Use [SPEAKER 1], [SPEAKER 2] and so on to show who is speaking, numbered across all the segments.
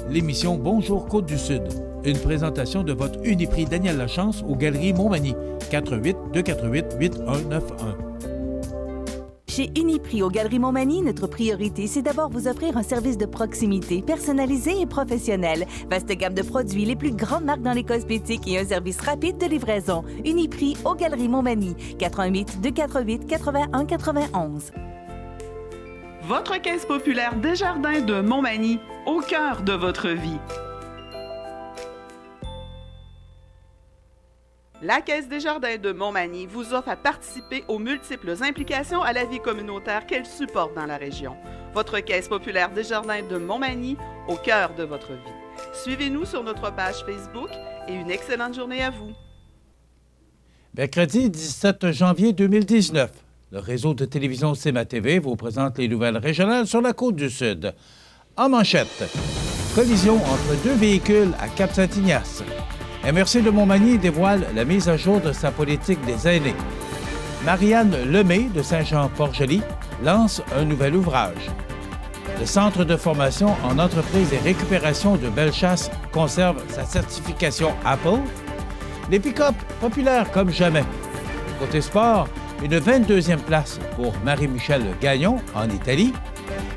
[SPEAKER 1] l'émission Bonjour Côte-du-Sud. Une présentation de votre Uniprix Daniel Lachance aux Galeries Montmagny. 418-248-8191.
[SPEAKER 2] Chez Uniprix aux Galeries Montmagny, notre priorité, c'est d'abord vous offrir un service de proximité, personnalisé et professionnel. Vaste gamme de produits, les plus grandes marques dans les cosmétiques et un service rapide de livraison. Uniprix aux Galeries Montmagny. 418-248-8191.
[SPEAKER 3] Votre Caisse populaire Desjardins de Montmagny, au cœur de votre vie. La Caisse Desjardins de Montmagny vous offre à participer aux multiples implications à la vie communautaire qu'elle supporte dans la région. Votre Caisse populaire Desjardins de Montmagny, au cœur de votre vie. Suivez-nous sur notre page Facebook et une excellente journée à vous.
[SPEAKER 1] Mercredi 17 janvier 2019. Le réseau de télévision CMA-TV vous présente les nouvelles régionales sur la Côte-du-Sud. En manchette, collision entre deux véhicules à Cap-Saint-Ignace. MRC de Montmagny dévoile la mise à jour de sa politique des aînés. Marianne Lemay de Saint-Jean-Port-Joli lance un nouvel ouvrage. Le Centre de formation en entreprise et récupération de Bellechasse conserve sa certification Apple. Les pick-up populaires comme jamais. Côté sport, une 22e place pour Marie-Michel Gagnon en Italie.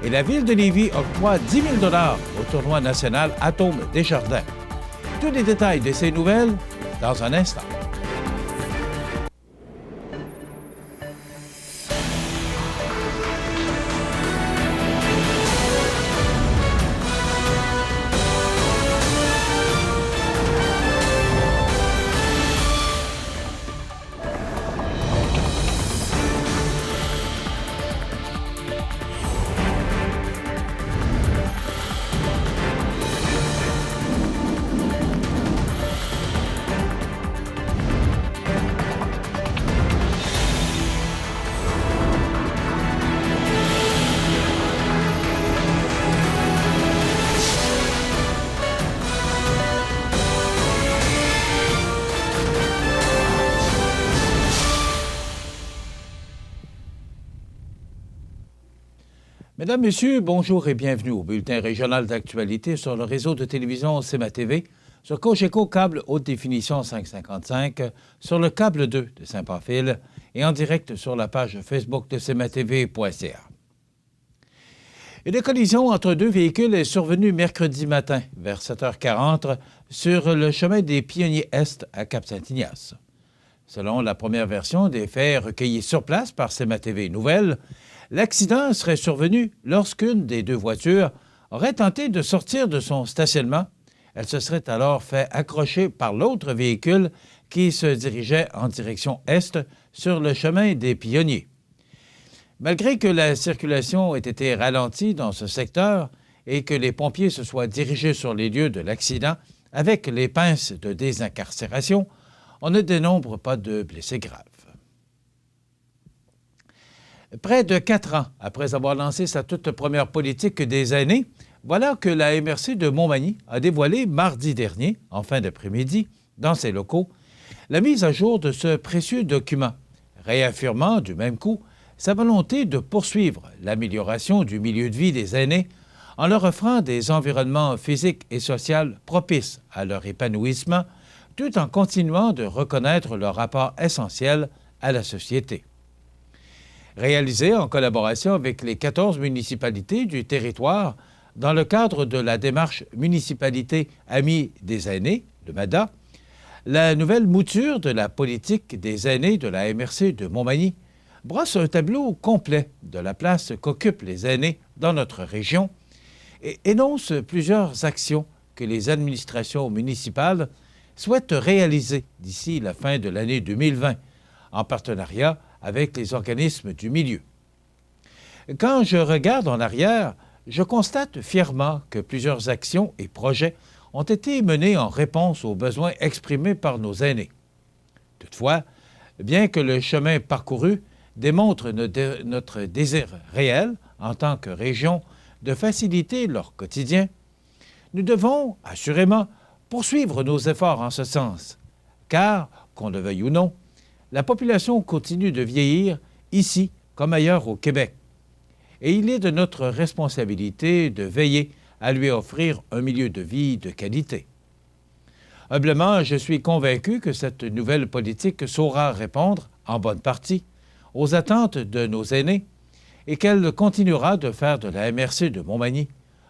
[SPEAKER 1] Et la ville de Lévis octroie 10 000 $ au tournoi national Atome Desjardins. Tous les détails de ces nouvelles dans un instant. Mesdames, Messieurs, bonjour et bienvenue au bulletin régional d'actualité sur le réseau de télévision CMA-TV, sur Cogeco câble haute définition 555, sur le câble 2 de Saint-Pamphile et en direct sur la page Facebook de cmatv.ca. Une collision entre deux véhicules est survenue mercredi matin, vers 7h40, sur le chemin des Pionniers Est à Cap-Saint-Ignace. Selon la première version des faits recueillis sur place par CMA-TV Nouvelles, l'accident serait survenu lorsqu'une des deux voitures aurait tenté de sortir de son stationnement. Elle se serait alors fait accrocher par l'autre véhicule qui se dirigeait en direction est sur le chemin des Pionniers. Malgré que la circulation ait été ralentie dans ce secteur et que les pompiers se soient dirigés sur les lieux de l'accident avec les pinces de désincarcération, on ne dénombre pas de blessés graves. Près de 4 ans après avoir lancé sa toute première politique des aînés, voilà que la MRC de Montmagny a dévoilé mardi dernier, en fin d'après-midi, dans ses locaux, la mise à jour de ce précieux document, réaffirmant du même coup sa volonté de poursuivre l'amélioration du milieu de vie des aînés en leur offrant des environnements physiques et sociaux propices à leur épanouissement, tout en continuant de reconnaître leur rapport essentiel à la société. Réalisé en collaboration avec les 14 municipalités du territoire dans le cadre de la démarche Municipalité Amis des aînés, le MADA, la nouvelle mouture de la politique des aînés de la MRC de Montmagny brosse un tableau complet de la place qu'occupent les aînés dans notre région et énonce plusieurs actions que les administrations municipales souhaitent réaliser d'ici la fin de l'année 2020, en partenariat avec les organismes du milieu. Quand je regarde en arrière, je constate fièrement que plusieurs actions et projets ont été menés en réponse aux besoins exprimés par nos aînés. Toutefois, bien que le chemin parcouru démontre notre désir réel, en tant que région, de faciliter leur quotidien, nous devons, assurément, poursuivre nos efforts en ce sens, car, qu'on le veuille ou non, la population continue de vieillir ici comme ailleurs au Québec. Et il est de notre responsabilité de veiller à lui offrir un milieu de vie de qualité. Humblement, je suis convaincu que cette nouvelle politique saura répondre, en bonne partie, aux attentes de nos aînés et qu'elle continuera de faire de la MRC de Montmagny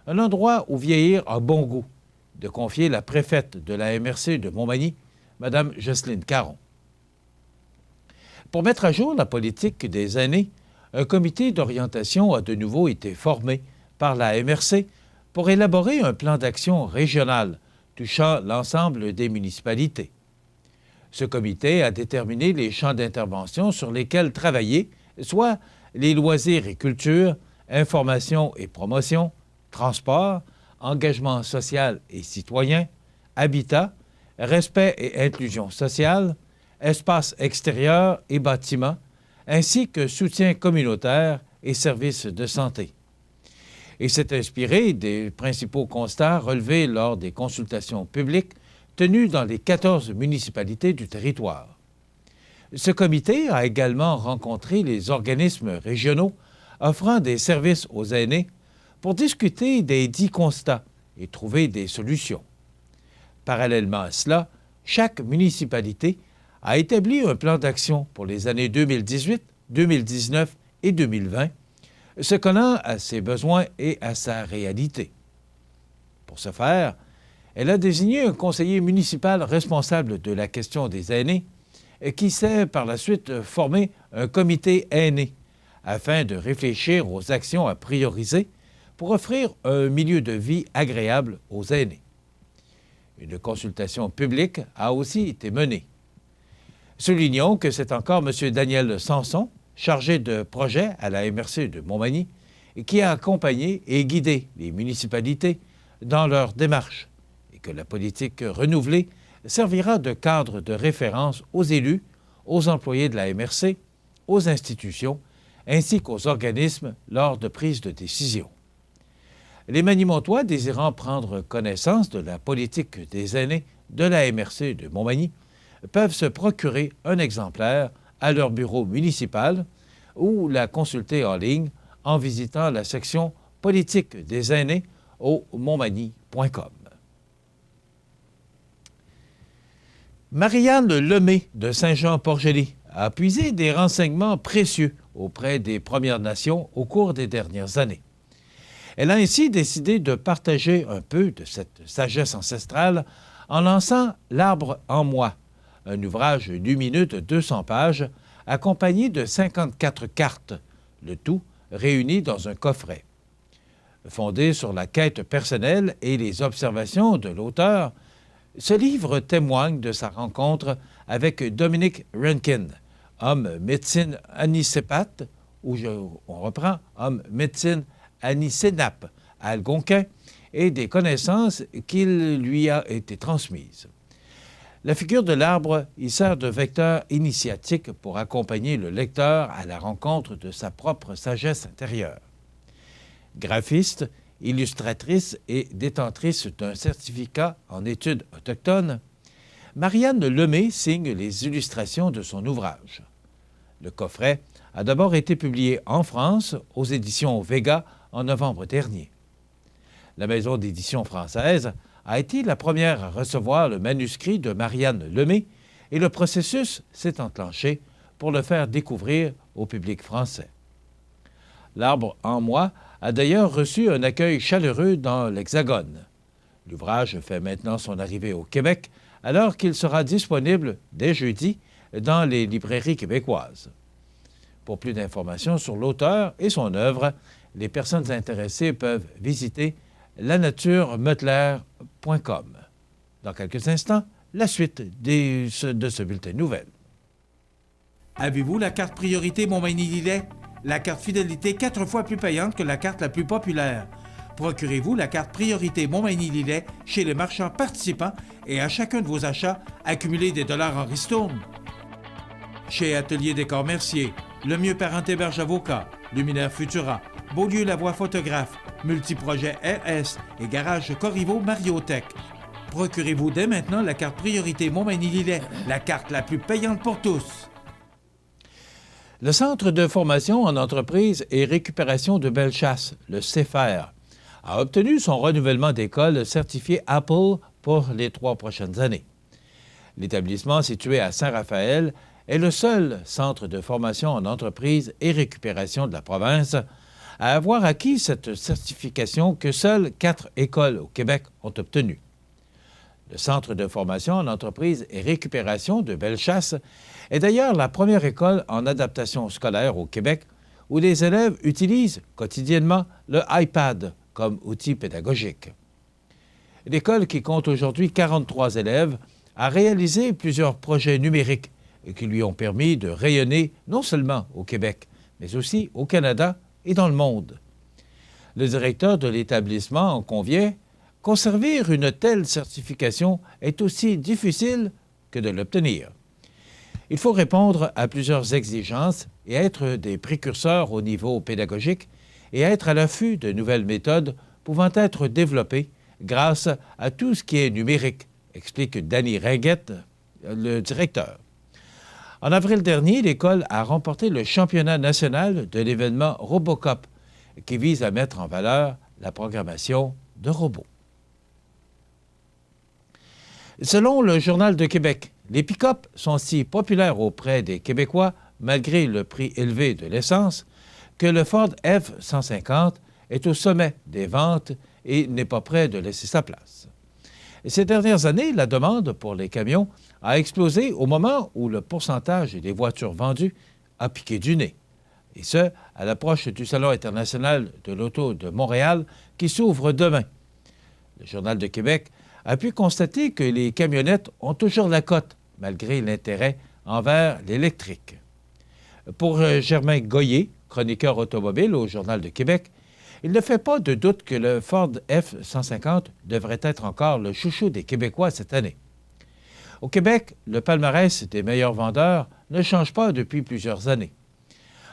[SPEAKER 1] un endroit où vieillir a bon goût, de confier la préfète de la MRC de Montmagny, Mme Jocelyne Caron. Pour mettre à jour la politique des aînés, un comité d'orientation a de nouveau été formé par la MRC pour élaborer un plan d'action régional touchant l'ensemble des municipalités. Ce comité a déterminé les champs d'intervention sur lesquels travailler, soit les loisirs et culture, information et promotion, transport, engagement social et citoyen, habitat, respect et inclusion sociale, espaces extérieurs et bâtiments, ainsi que soutien communautaire et services de santé. Et s'est inspiré des principaux constats relevés lors des consultations publiques tenues dans les 14 municipalités du territoire. Ce comité a également rencontré les organismes régionaux offrant des services aux aînés pour discuter des 10 constats et trouver des solutions. Parallèlement à cela, chaque municipalité a établi un plan d'action pour les années 2018, 2019 et 2020, se collant à ses besoins et à sa réalité. Pour ce faire, elle a désigné un conseiller municipal responsable de la question des aînés qui s'est par la suite formé un comité aîné afin de réfléchir aux actions à prioriser pour offrir un milieu de vie agréable aux aînés. Une consultation publique a aussi été menée. Soulignons que c'est encore M. Daniel Sanson, chargé de projet à la MRC de Montmagny, qui a accompagné et guidé les municipalités dans leur démarche et que la politique renouvelée servira de cadre de référence aux élus, aux employés de la MRC, aux institutions, ainsi qu'aux organismes lors de prise de décision. Les Manimontois désirant prendre connaissance de la politique des aînés de la MRC de Montmagny peuvent se procurer un exemplaire à leur bureau municipal ou la consulter en ligne en visitant la section politique des aînés au montmagny.com. Marianne Lemay de Saint-Jean-Port-Joli a puisé des renseignements précieux auprès des Premières Nations au cours des dernières années. Elle a ainsi décidé de partager un peu de cette sagesse ancestrale en lançant L'Arbre en moi, un ouvrage lumineux de 200 pages accompagné de 54 cartes, le tout réuni dans un coffret. Fondé sur la quête personnelle et les observations de l'auteur, ce livre témoigne de sa rencontre avec Dominique Rankin, homme médecine anisépate, ou on reprend homme médecine anisénape à Algonquin, et des connaissances qu'il lui a été transmises. La figure de l'arbre y sert de vecteur initiatique pour accompagner le lecteur à la rencontre de sa propre sagesse intérieure. Graphiste, illustratrice et détentrice d'un certificat en études autochtones, Marianne Lemay signe les illustrations de son ouvrage. Le coffret a d'abord été publié en France aux éditions Vega en novembre dernier. La maison d'édition française a été la première à recevoir le manuscrit de Marianne Lemay et le processus s'est enclenché pour le faire découvrir au public français. L'Arbre en moi a d'ailleurs reçu un accueil chaleureux dans l'Hexagone. L'ouvrage fait maintenant son arrivée au Québec alors qu'il sera disponible dès jeudi dans les librairies québécoises. Pour plus d'informations sur l'auteur et son œuvre, les personnes intéressées peuvent visiter lanaturemutler.com. Dans quelques instants, la suite de ce bulletin de nouvelles. Avez-vous la carte priorité Montmagny-Lillet? La carte fidélité 4 fois plus payante que la carte la plus populaire. Procurez-vous la carte priorité Montmagny-Lillet chez les marchands participants et à chacun de vos achats, accumulez des dollars en ristourne. Chez Atelier Décor Mercier, Le Mieux Parent Héberge Avocat, Luminaire Futura, Beaulieu Lavoie Photographe, Multiprojet RS et Garage Corriveau Mariotech. Procurez-vous dès maintenant la carte priorité Montmagny-Lillet, la carte la plus payante pour tous. Le Centre de formation en entreprise et récupération de Bellechasse, le CFR, a obtenu son renouvellement d'école certifié Apple pour les 3 prochaines années. L'établissement situé à Saint-Raphaël est le seul centre de formation en entreprise et récupération de la province à avoir acquis cette certification que seules 4 écoles au Québec ont obtenue. Le Centre de formation en entreprise et récupération de Bellechasse est d'ailleurs la première école en adaptation scolaire au Québec où les élèves utilisent quotidiennement le iPad comme outil pédagogique. L'école, qui compte aujourd'hui 43 élèves, a réalisé plusieurs projets numériques qui lui ont permis de rayonner non seulement au Québec, mais aussi au Canada et dans le monde. Le directeur de l'établissement en convient, conserver une telle certification est aussi difficile que de l'obtenir. Il faut répondre à plusieurs exigences et être des précurseurs au niveau pédagogique et être à l'affût de nouvelles méthodes pouvant être développées grâce à tout ce qui est numérique, explique Danny Ringuette, le directeur. En avril dernier, l'école a remporté le championnat national de l'événement Robocop, qui vise à mettre en valeur la programmation de robots. Selon le Journal de Québec, les pick-up sont si populaires auprès des Québécois, malgré le prix élevé de l'essence, que le Ford F-150 est au sommet des ventes et n'est pas prêt de laisser sa place. Ces dernières années, la demande pour les camions a explosé au moment où le pourcentage des voitures vendues a piqué du nez. Et ce, à l'approche du Salon international de l'auto de Montréal qui s'ouvre demain. Le Journal de Québec a pu constater que les camionnettes ont toujours la cote, malgré l'intérêt envers l'électrique. Pour Germain Goyer, chroniqueur automobile au Journal de Québec, il ne fait pas de doute que le Ford F-150 devrait être encore le chouchou des Québécois cette année. Au Québec, le palmarès des meilleurs vendeurs ne change pas depuis plusieurs années.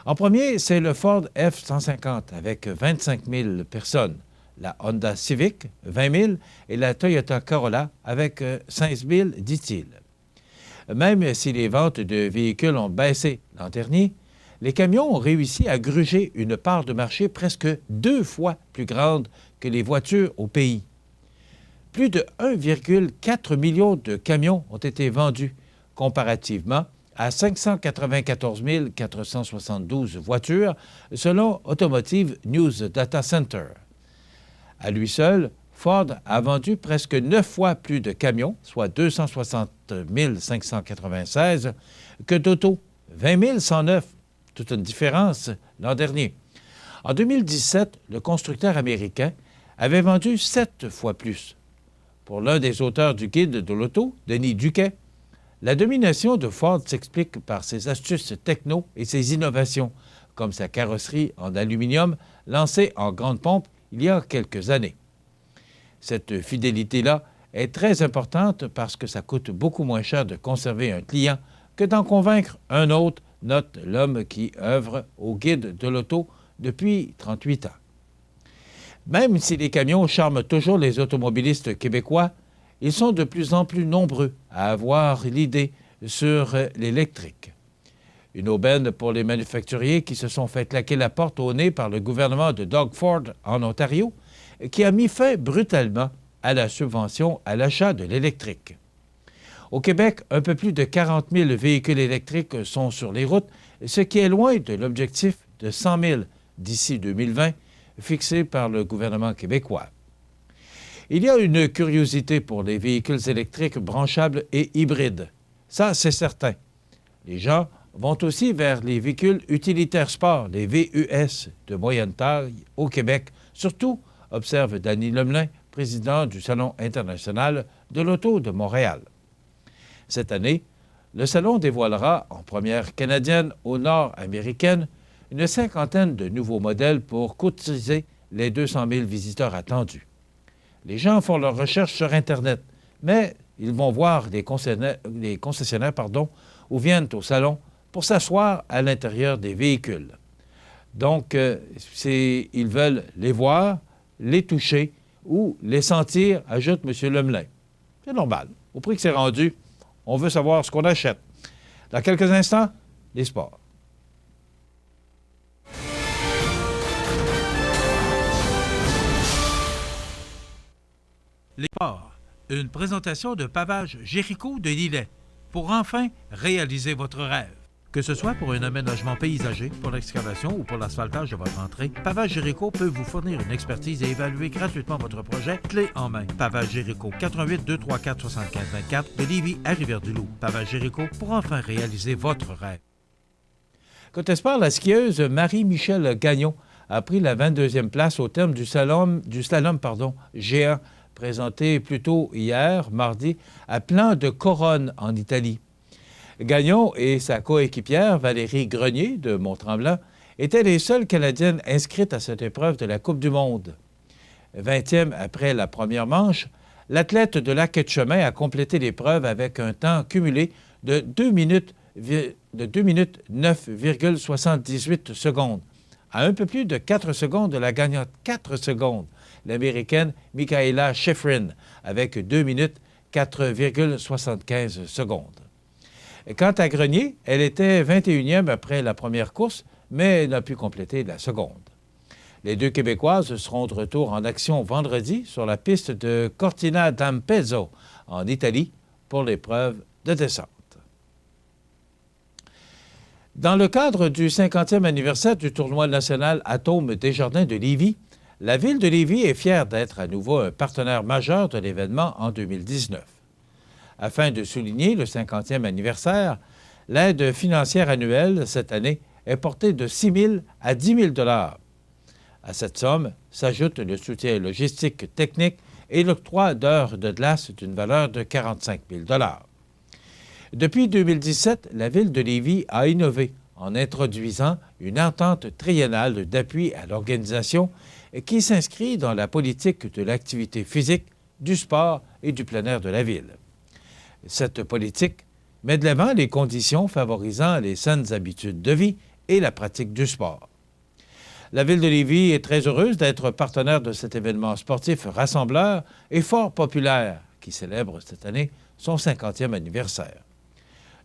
[SPEAKER 1] En premier, c'est le Ford F-150 avec 25 000 personnes, la Honda Civic, 20 000, et la Toyota Corolla avec 16 000, dit-il. Même si les ventes de véhicules ont baissé l'an dernier, les camions ont réussi à gruger une part de marché presque 2 fois plus grande que les voitures au pays. Plus de 1,4 million de camions ont été vendus, comparativement à 594 472 voitures, selon Automotive News Data Center. À lui seul, Ford a vendu presque 9 fois plus de camions, soit 260 596, que d'autos, 20 109, toute une différence l'an dernier. En 2017, le constructeur américain avait vendu 7 fois plus. Pour l'un des auteurs du guide de l'auto, Denis Duquet, la domination de Ford s'explique par ses astuces techno et ses innovations, comme sa carrosserie en aluminium lancée en grande pompe il y a quelques années. Cette fidélité-là est très importante parce que ça coûte beaucoup moins cher de conserver un client que d'en convaincre un autre, note l'homme qui œuvre au guide de l'auto depuis 38 ans. Même si les camions charment toujours les automobilistes québécois, ils sont de plus en plus nombreux à avoir l'idée sur l'électrique. Une aubaine pour les manufacturiers qui se sont fait claquer la porte au nez par le gouvernement de Doug Ford en Ontario, qui a mis fin brutalement à la subvention à l'achat de l'électrique. Au Québec, un peu plus de 40 000 véhicules électriques sont sur les routes, ce qui est loin de l'objectif de 100 000 d'ici 2020, fixé par le gouvernement québécois. Il y a une curiosité pour les véhicules électriques branchables et hybrides. Ça, c'est certain. Les gens vont aussi vers les véhicules utilitaires sport, les VUS de moyenne taille au Québec, surtout, observe Danny Lemelin, président du Salon international de l'auto de Montréal. Cette année, le Salon dévoilera, en première canadienne ou nord-américaine, une 50aine de nouveaux modèles pour courtiser les 200 000 visiteurs attendus. Les gens font leurs recherches sur Internet, mais ils vont voir les concessionnaires ou viennent au salon pour s'asseoir à l'intérieur des véhicules. Donc, ils veulent les voir, les toucher ou les sentir, ajoute M. Lemelin. C'est normal. Au prix que c'est rendu, on veut savoir ce qu'on achète. Dans quelques instants, les sports. Les ports. Une présentation de Pavage Jéricho de Lillet pour enfin réaliser votre rêve. Que ce soit pour un aménagement paysager, pour l'excavation ou pour l'asphaltage de votre entrée, Pavage Jéricho peut vous fournir une expertise et évaluer gratuitement votre projet clé en main. Pavage Jéricho, 88 234 75 24 de Lévis à Rivière-du-Loup. Pavage Jéricho pour enfin réaliser votre rêve. Côté sport, la skieuse Marie-Michelle Gagnon a pris la 22e place au terme du slalom géant présenté plus tôt hier, mardi, à Plan de Coronne en Italie. Gagnon et sa coéquipière Valérie Grenier de Mont-Tremblant étaient les seules Canadiennes inscrites à cette épreuve de la Coupe du monde. 20e après la première manche, l'athlète de la queue de chemin a complété l'épreuve avec un temps cumulé de 2 minutes 9,78 secondes, à un peu plus de 4 secondes de la gagnante 4 secondes, l'Américaine Michaela Schifrin, avec 2 minutes 4,75 secondes. Quant à Grenier, elle était 21e après la première course, mais n'a pu compléter la seconde. Les deux Québécoises seront de retour en action vendredi sur la piste de Cortina d'Ampezzo, en Italie, pour l'épreuve de descente. Dans le cadre du 50e anniversaire du tournoi national Atome Desjardins de Lévis, la Ville de Lévis est fière d'être à nouveau un partenaire majeur de l'événement en 2019. Afin de souligner le 50e anniversaire, l'aide financière annuelle cette année est portée de 6 000 à 10 000 $. À cette somme s'ajoute le soutien logistique technique et l'octroi d'heures de glace d'une valeur de 45 000 $. Depuis 2017, la Ville de Lévis a innové en introduisant une entente triennale d'appui à l'organisation qui s'inscrit dans la politique de l'activité physique, du sport et du plein air de la Ville. Cette politique met de l'avant les conditions favorisant les saines habitudes de vie et la pratique du sport. La Ville de Lévis est très heureuse d'être partenaire de cet événement sportif rassembleur et fort populaire qui célèbre cette année son 50e anniversaire.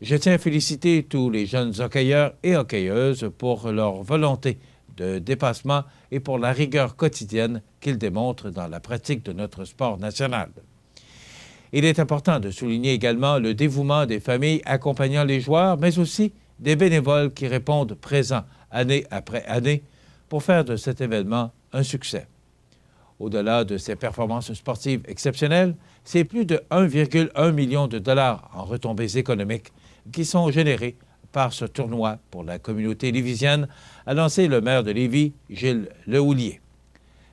[SPEAKER 1] Je tiens à féliciter tous les jeunes hockeyeurs et hockeyeuses pour leur volonté de dépassement et pour la rigueur quotidienne qu'ils démontrent dans la pratique de notre sport national. Il est important de souligner également le dévouement des familles accompagnant les joueurs, mais aussi des bénévoles qui répondent présents année après année pour faire de cet événement un succès. Au-delà de ces performances sportives exceptionnelles, c'est plus de 1,1 million de dollars en retombées économiques qui sont générés par ce tournoi pour la communauté lévisienne, a lancé le maire de Lévis, Gilles Lehoulier.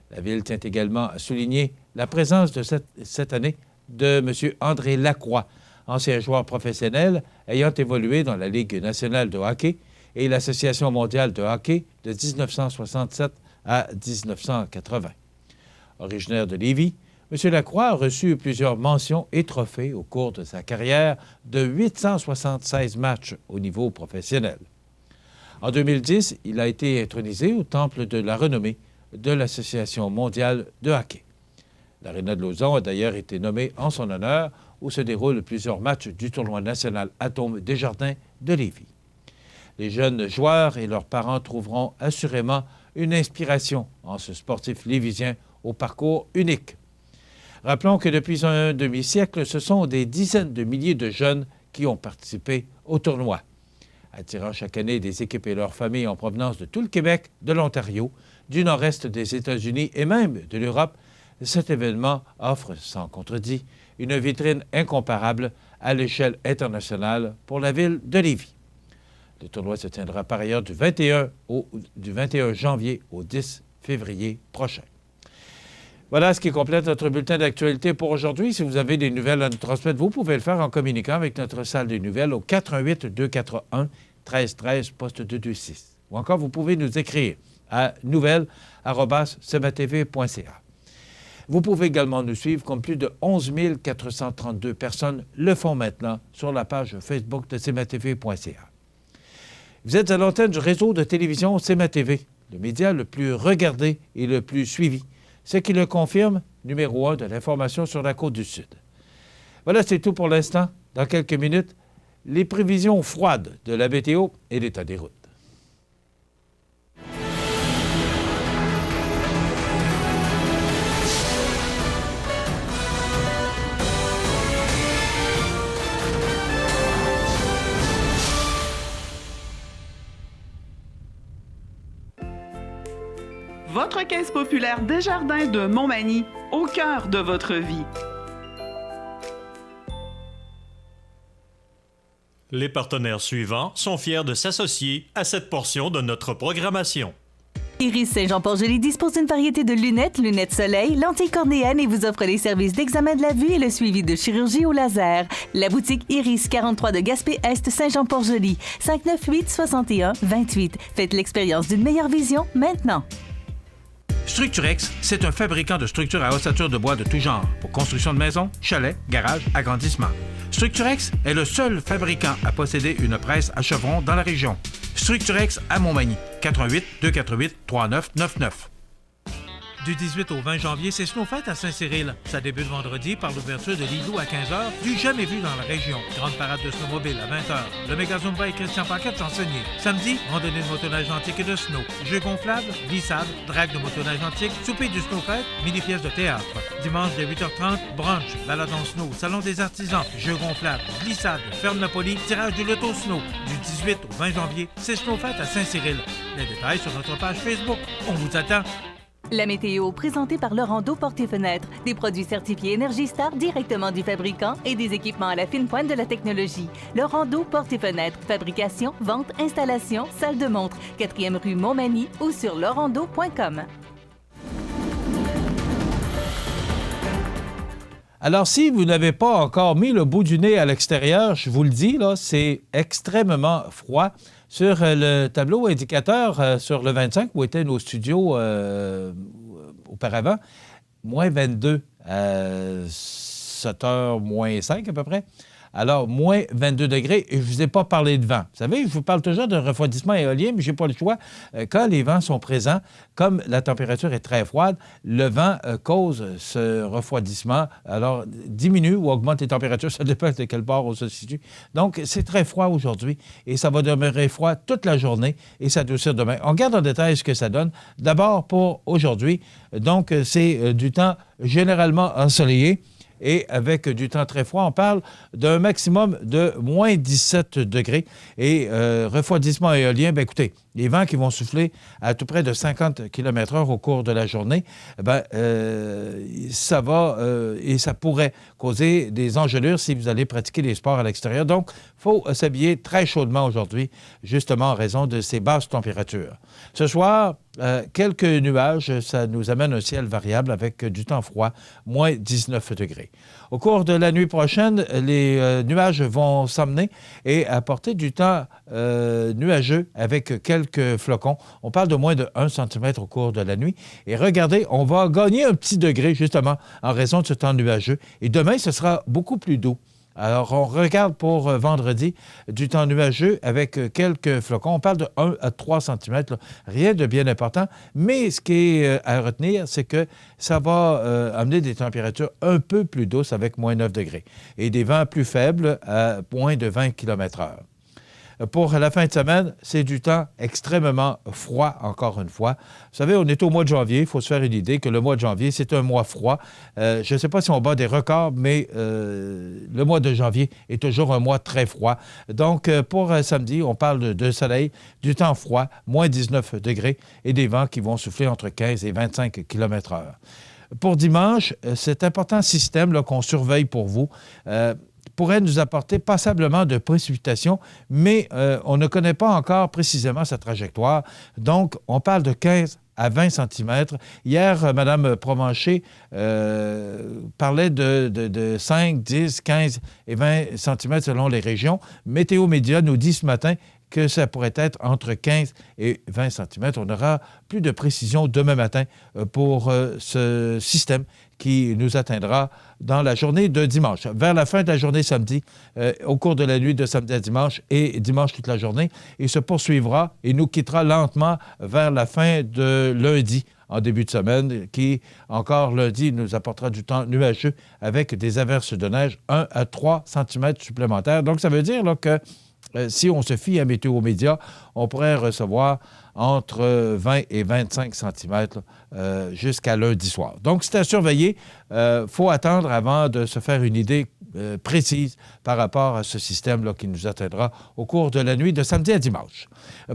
[SPEAKER 1] La Ville tient également à souligner la présence de cette année de M. André Lacroix, ancien joueur professionnel ayant évolué dans la Ligue nationale de hockey et l'Association mondiale de hockey de 1967 à 1980. Originaire de Lévis, M. Lacroix a reçu plusieurs mentions et trophées au cours de sa carrière de 876 matchs au niveau professionnel. En 2010, il a été intronisé au Temple de la renommée de l'Association mondiale de hockey. L'Aréna de Lauson a d'ailleurs été nommée en son honneur où se déroulent plusieurs matchs du tournoi national Atome Desjardins de Lévis. Les jeunes joueurs et leurs parents trouveront assurément une inspiration en ce sportif lévisien au parcours unique. Rappelons que depuis un demi-siècle, ce sont des dizaines de milliers de jeunes qui ont participé au tournoi. Attirant chaque année des équipes et leurs familles en provenance de tout le Québec, de l'Ontario, du nord-est des États-Unis et même de l'Europe, cet événement offre, sans contredit, une vitrine incomparable à l'échelle internationale pour la ville de Lévis. Le tournoi se tiendra par ailleurs du 21 janvier au 10 février prochain. Voilà ce qui complète notre bulletin d'actualité pour aujourd'hui. Si vous avez des nouvelles à nous transmettre, vous pouvez le faire en communiquant avec notre salle des nouvelles au 418-241-1313, poste 226. Ou encore, vous pouvez nous écrire à nouvelles@cmatv.ca. Vous pouvez également nous suivre comme plus de 11 432 personnes le font maintenant sur la page Facebook de cmatv.ca. Vous êtes à l'antenne du réseau de télévision CMA-TV, le média le plus regardé et le plus suivi, ce qui le confirme, numéro 1 de l'information sur la Côte-du-Sud. Voilà, c'est tout pour l'instant. Dans quelques minutes, les prévisions froides de la météo et l'état des routes.
[SPEAKER 3] Votre Caisse populaire Desjardins de Montmagny, au cœur de votre vie.
[SPEAKER 4] Les partenaires suivants sont fiers de s'associer à cette portion de notre programmation.
[SPEAKER 2] Iris Saint-Jean-Port-Joli dispose d'une variété de lunettes soleil, lentilles cornéennes et vous offre les services d'examen de la vue et le suivi de chirurgie au laser. La boutique Iris 43 de Gaspé-Est Saint-Jean-Port-Joli, 598-61-28. Faites l'expérience d'une meilleure vision maintenant.
[SPEAKER 1] Structurex, c'est un fabricant de structures à ossature de bois de tout genre pour construction de maisons, chalets, garages, agrandissements. Structurex est le seul fabricant à posséder une presse à chevrons dans la région. Structurex à Montmagny, 418-248-3999. Du 18 au 20 janvier, c'est Snowfête à Saint-Cyril. Ça débute vendredi par l'ouverture de l'igloo à 15h, du jamais vu dans la région. Grande parade de snowmobile à 20h. Le méga Zumba et Christian Paquette chansonnier. Samedi, randonnée de motoneige antique et de snow. Jeux gonflables, glissade, drague de motoneige antique, souper du Snowfête, mini-pièce de théâtre. Dimanche dès 8h30, brunch, balade en snow, salon des artisans, jeux gonflables, glissade, ferme Napoli, tirage du loto snow. Du 18 au 20 janvier, c'est Snowfête à Saint-Cyril. Les détails sur notre page Facebook. On vous attend.
[SPEAKER 2] La météo, présentée par Laurando Portes et Fenêtres. Des produits certifiés Énergie Star directement du fabricant et des équipements à la fine pointe de la technologie. Laurando Portes et Fenêtres. Fabrication, vente, installation, salle de montre. 4e rue Montmagny ou sur laurando.com.
[SPEAKER 1] Alors, si vous n'avez pas encore mis le bout du nez à l'extérieur, je vous le dis, là, c'est extrêmement froid. Sur le tableau indicateur, sur le 25, où étaient nos studios auparavant, moins 22 à 7h, moins 5 à peu près. Alors, moins 22 degrés, et je ne vous ai pas parlé de vent. Vous savez, je vous parle toujours d'un refroidissement éolien, mais je n'ai pas le choix. Quand les vents sont présents, comme la température est très froide, le vent cause ce refroidissement. Alors, diminue ou augmente les températures, ça dépend de quel bord on se situe. Donc, c'est très froid aujourd'hui, et ça va demeurer froid toute la journée, et s'adoucir demain. On regarde en détail ce que ça donne. D'abord, pour aujourd'hui, donc, c'est du temps généralement ensoleillé. Et avec du temps très froid, on parle d'un maximum de moins 17 degrés. Et refroidissement éolien, bien écoutez, les vents qui vont souffler à tout près de 50 km/h au cours de la journée, ça va et ça pourrait causer des engelures si vous allez pratiquer des sports à l'extérieur. Donc, il faut s'habiller très chaudement aujourd'hui, justement en raison de ces basses températures. Ce soir, quelques nuages, ça nous amène un ciel variable avec du temps froid, moins 19 degrés. Au cours de la nuit prochaine, les nuages vont s'emmener et apporter du temps nuageux avec quelques flocons. On parle de moins de 1 cm au cours de la nuit. Et regardez, on va gagner un petit degré justement en raison de ce temps nuageux. Et demain, ce sera beaucoup plus doux. Alors, on regarde pour vendredi du temps nuageux avec quelques flocons. On parle de 1 à 3 cm, là. Rien de bien important. Mais ce qui est à retenir, c'est que ça va amener des températures un peu plus douces avec moins 9 degrés et des vents plus faibles à moins de 20 km/h. Pour la fin de semaine, c'est du temps extrêmement froid, encore une fois. Vous savez, on est au mois de janvier. Il faut se faire une idée que le mois de janvier, c'est un mois froid. Je ne sais pas si on bat des records, mais le mois de janvier est toujours un mois très froid. Donc, pour samedi, on parle de soleil, du temps froid, moins 19 degrés et des vents qui vont souffler entre 15 et 25 km/h. Pour dimanche, cet important système là, qu'on surveille pour vous, pourrait nous apporter passablement de précipitations, mais on ne connaît pas encore précisément sa trajectoire. Donc, on parle de 15 à 20 cm. Hier, Mme Provencher parlait de 5, 10, 15 et 20 cm selon les régions. Météo Média nous dit ce matin que ça pourrait être entre 15 et 20 cm. On aura plus de précision demain matin pour ce système qui nous atteindra dans la journée de dimanche. Vers la fin de la journée samedi, au cours de la nuit de samedi à dimanche et dimanche toute la journée, il se poursuivra et nous quittera lentement vers la fin de lundi en début de semaine, qui, encore lundi, nous apportera du temps nuageux avec des averses de neige 1 à 3 cm supplémentaires. Donc, ça veut dire là, que si on se fie à Météo Média, on pourrait recevoir entre 20 et 25 cm jusqu'à lundi soir. Donc, c'est à surveiller. Il faut attendre avant de se faire une idée précises par rapport à ce système-là qui nous atteindra au cours de la nuit de samedi à dimanche.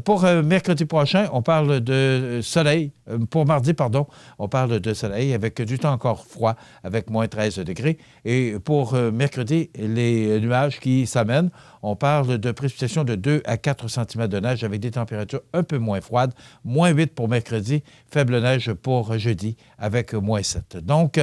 [SPEAKER 1] Pour mercredi prochain, on parle de soleil. Pour mardi, pardon, on parle de soleil avec du temps encore froid, avec moins 13 degrés. Et pour mercredi, les nuages qui s'amènent, on parle de précipitations de 2 à 4 cm de neige avec des températures un peu moins froides, moins 8 pour mercredi, faible neige pour jeudi avec moins 7. Donc,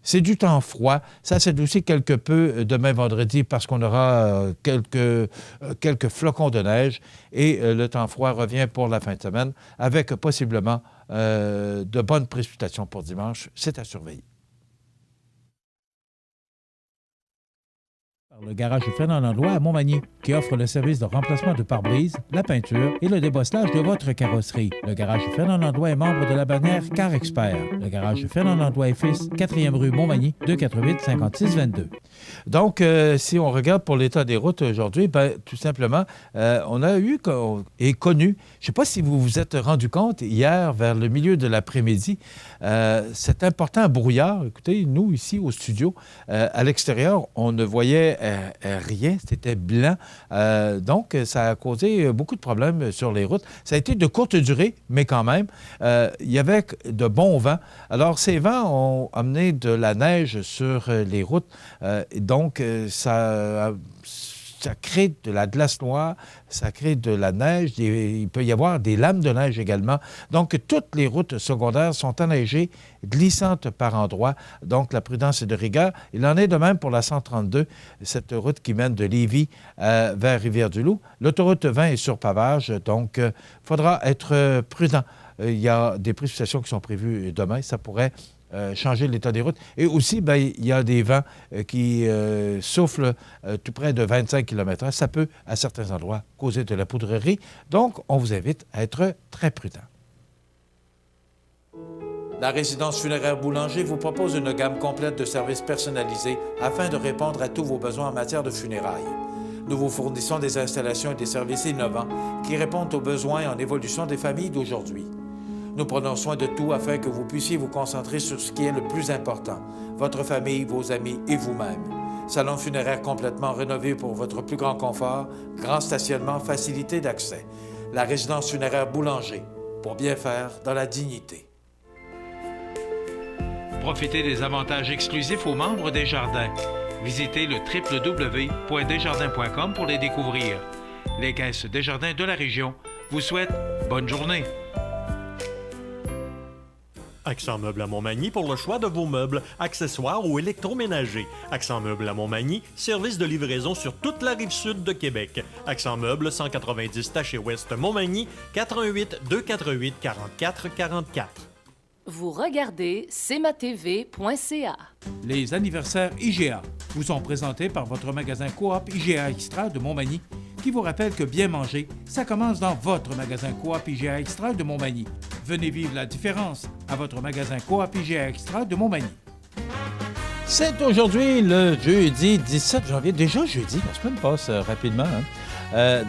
[SPEAKER 1] c'est du temps froid. Ça s'adoucit quelque peu demain vendredi parce qu'on aura quelques flocons de neige et le temps froid revient pour la fin de semaine avec possiblement de bonnes précipitations pour dimanche. C'est à surveiller. Le garage Fernand Landlois à Montmagny, qui offre le service de remplacement de pare-brise, la peinture et le débosselage de votre carrosserie. Le garage Fernand Landlois est membre de la bannière Car Expert. Le garage Fernand Landlois et Fils, 4e rue Montmagny, 248-5622. Donc, si on regarde pour l'état des routes aujourd'hui, tout simplement, on a eu et connu, je ne sais pas si vous vous êtes rendu compte hier, vers le milieu de l'après-midi, cet important brouillard. Écoutez, nous, ici, au studio, à l'extérieur, on ne voyait rien, c'était blanc. Donc, ça a causé beaucoup de problèmes sur les routes. Ça a été de courte durée, mais quand même, il y avait de bons vents. Alors, ces vents ont amené de la neige sur les routes. Donc, ça crée de la glace noire, ça crée de la neige, il peut y avoir des lames de neige également. Donc, toutes les routes secondaires sont enneigées, glissantes par endroits. Donc, la prudence est de rigueur. Il en est de même pour la 132, cette route qui mène de Lévis vers Rivière-du-Loup. L'autoroute 20 est sur pavage, donc il faudra être prudent. Il y a des précipitations qui sont prévues demain. Ça pourrait changer l'état des routes. Et aussi, il y a des vents qui soufflent tout près de 25 km/h. Ça peut, à certains endroits, causer de la poudrerie. Donc, on vous invite à être très prudent. La résidence funéraire Boulanger vous propose une gamme complète de services personnalisés afin de répondre à tous vos besoins en matière de funérailles. Nous vous fournissons des installations et des services innovants qui répondent aux besoins en évolution des familles d'aujourd'hui. Nous prenons soin de tout afin que vous puissiez vous concentrer sur ce qui est le plus important, votre famille, vos amis et vous-même. Salon funéraire complètement rénové pour votre plus grand confort, grand stationnement, facilité d'accès. La résidence funéraire Boulanger, pour bien faire dans la dignité. Profitez des avantages exclusifs aux membres des Jardins. Visitez le www.desjardins.com pour les découvrir. Les caisses Desjardins de la région vous souhaitent bonne journée.
[SPEAKER 4] Accent Meubles à Montmagny pour le choix de vos meubles, accessoires ou électroménagers. Accent Meubles à Montmagny, service de livraison sur toute la rive sud de Québec. Accent Meubles, 190 Taché Ouest Montmagny, 418-248-4444.
[SPEAKER 5] Vous regardez cmatv.ca.
[SPEAKER 1] Les anniversaires IGA vous sont présentés par votre magasin Coop IGA Extra de Montmagny, qui vous rappelle que bien manger, ça commence dans votre magasin Coop IGA Extra de Montmagny. Venez vivre la différence à votre magasin Coop IGA Extra de Montmagny. C'est aujourd'hui le jeudi 17 janvier. Déjà jeudi, la semaine passe rapidement.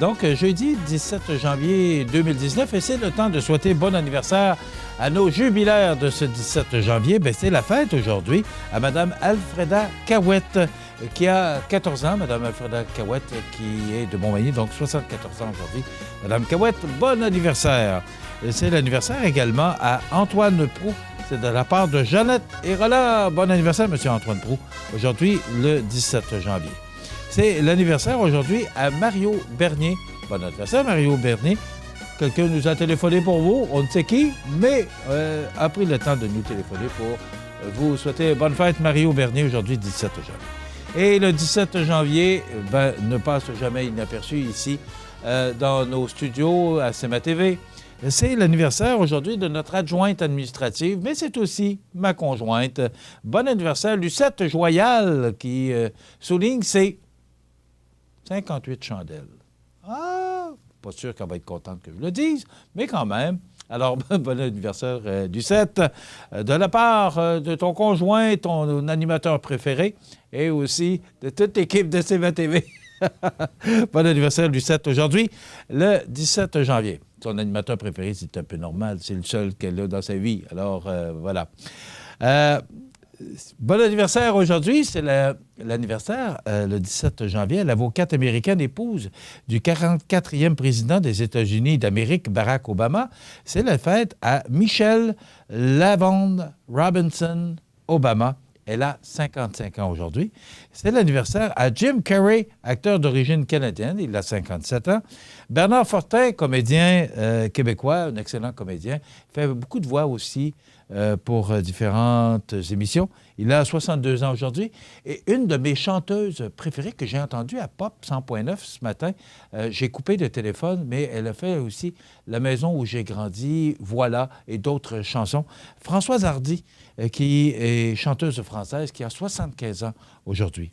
[SPEAKER 1] Donc, jeudi 17 janvier 2019, et c'est le temps de souhaiter bon anniversaire à nos jubilaires de ce 17 janvier. C'est la fête aujourd'hui à Mme Alfreda Cahouette, qui a 14 ans. Mme Alfreda Cahouette, qui est de Montmagny, donc 74 ans aujourd'hui. Mme Cahouette, bon anniversaire. C'est l'anniversaire également à Antoine Proulx. C'est de la part de Jeannette et Roland. Bon anniversaire, M. Antoine Proulx, aujourd'hui, le 17 janvier. C'est l'anniversaire aujourd'hui à Mario Bernier. Bon anniversaire, Mario Bernier. Quelqu'un nous a téléphoné pour vous, on ne sait qui, mais a pris le temps de nous téléphoner pour vous souhaiter bonne fête, Mario Bernier, aujourd'hui, 17 janvier. Et le 17 janvier, ne passe jamais inaperçu ici, dans nos studios à CMA-TV. C'est l'anniversaire aujourd'hui de notre adjointe administrative, mais c'est aussi ma conjointe. Bon anniversaire, Lucette Joyal, qui souligne ses 58 chandelles. Ah, pas sûr qu'elle va être contente que je le dise, mais quand même. Alors, bon anniversaire, Lucette, de la part de ton conjoint, ton animateur préféré, et aussi de toute l'équipe de CMA-TV. Bon anniversaire, Lucette, aujourd'hui, le 17 janvier. Son animateur préféré, c'est un peu normal. C'est le seul qu'elle a dans sa vie. Alors, voilà. bon anniversaire aujourd'hui. C'est l'anniversaire, le 17 janvier. L'avocate américaine épouse du 44e président des États-Unis d'Amérique, Barack Obama. C'est la fête à Michelle Lavonde Robinson Obama. Elle a 55 ans aujourd'hui. C'est l'anniversaire à Jim Carrey, acteur d'origine canadienne. Il a 57 ans. Bernard Fortin, comédien québécois, un excellent comédien. Il fait beaucoup de voix aussi pour différentes émissions. Il a 62 ans aujourd'hui. Et une de mes chanteuses préférées que j'ai entendue à Pop 100.9 ce matin, j'ai coupé le téléphone, mais elle a fait aussi La maison où j'ai grandi, Voilà, et d'autres chansons. Françoise Hardy, qui est chanteuse française, qui a 75 ans aujourd'hui.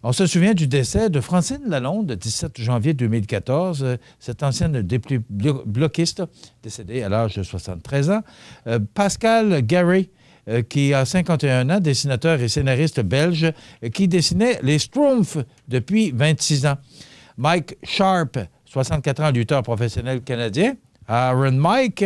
[SPEAKER 1] On se souvient du décès de Francine Lalonde, le 17 janvier 2014, cette ancienne députée bloquiste, décédée à l'âge de 73 ans. Pascal Gary, qui a 51 ans, dessinateur et scénariste belge, qui dessinait les Schtroumpfs depuis 26 ans. Mike Sharp, 64 ans, lutteur professionnel canadien. Aaron Mike.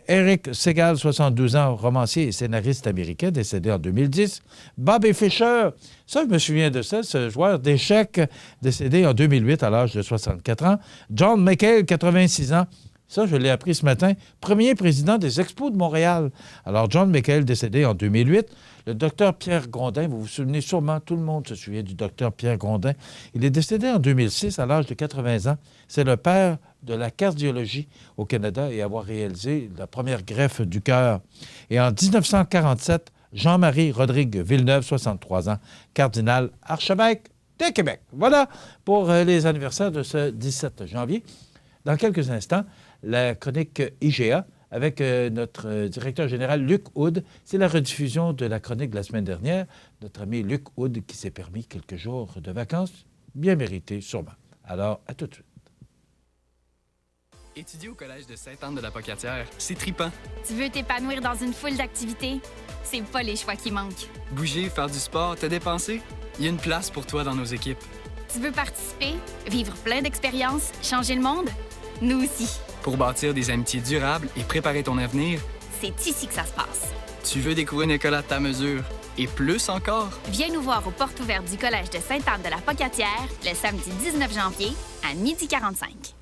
[SPEAKER 1] Eric Segal, 72 ans, romancier et scénariste américain, décédé en 2010. Bobby Fischer, ça, je me souviens de ça, ce joueur d'échecs, décédé en 2008 à l'âge de 64 ans. John McHale, 86 ans. Ça, je l'ai appris ce matin. Premier président des Expos de Montréal. Alors, John McHale, décédé en 2008. Le docteur Pierre Grondin, vous vous souvenez sûrement, tout le monde se souvient du docteur Pierre Grondin. Il est décédé en 2006 à l'âge de 80 ans. C'est le père de la cardiologie au Canada et avoir réalisé la première greffe du cœur. Et en 1947, Jean-Marie Rodrigue Villeneuve, 63 ans, cardinal archevêque de Québec. Voilà pour les anniversaires de ce 17 janvier. Dans quelques instants, la chronique IGA avec notre directeur général Luc Hood. C'est la rediffusion de la chronique de la semaine dernière. Notre ami Luc Hood qui s'est permis quelques jours de vacances, bien mérités sûrement. Alors, à tout de suite.
[SPEAKER 6] Étudier au Collège de Sainte-Anne-de-la-Pocatière, c'est tripant.
[SPEAKER 7] Tu veux t'épanouir dans une foule d'activités? C'est pas les choix qui manquent.
[SPEAKER 6] Bouger, faire du sport, te dépenser, il y a une place pour toi dans nos équipes.
[SPEAKER 7] Tu veux participer, vivre plein d'expériences, changer le monde? Nous aussi.
[SPEAKER 6] Pour bâtir des amitiés durables et préparer ton avenir,
[SPEAKER 7] c'est ici que ça se passe.
[SPEAKER 6] Tu veux découvrir une école à ta mesure et plus encore?
[SPEAKER 7] Viens nous voir aux portes ouvertes du Collège de Sainte-Anne-de-la-Pocatière le samedi 19 janvier à 12h45.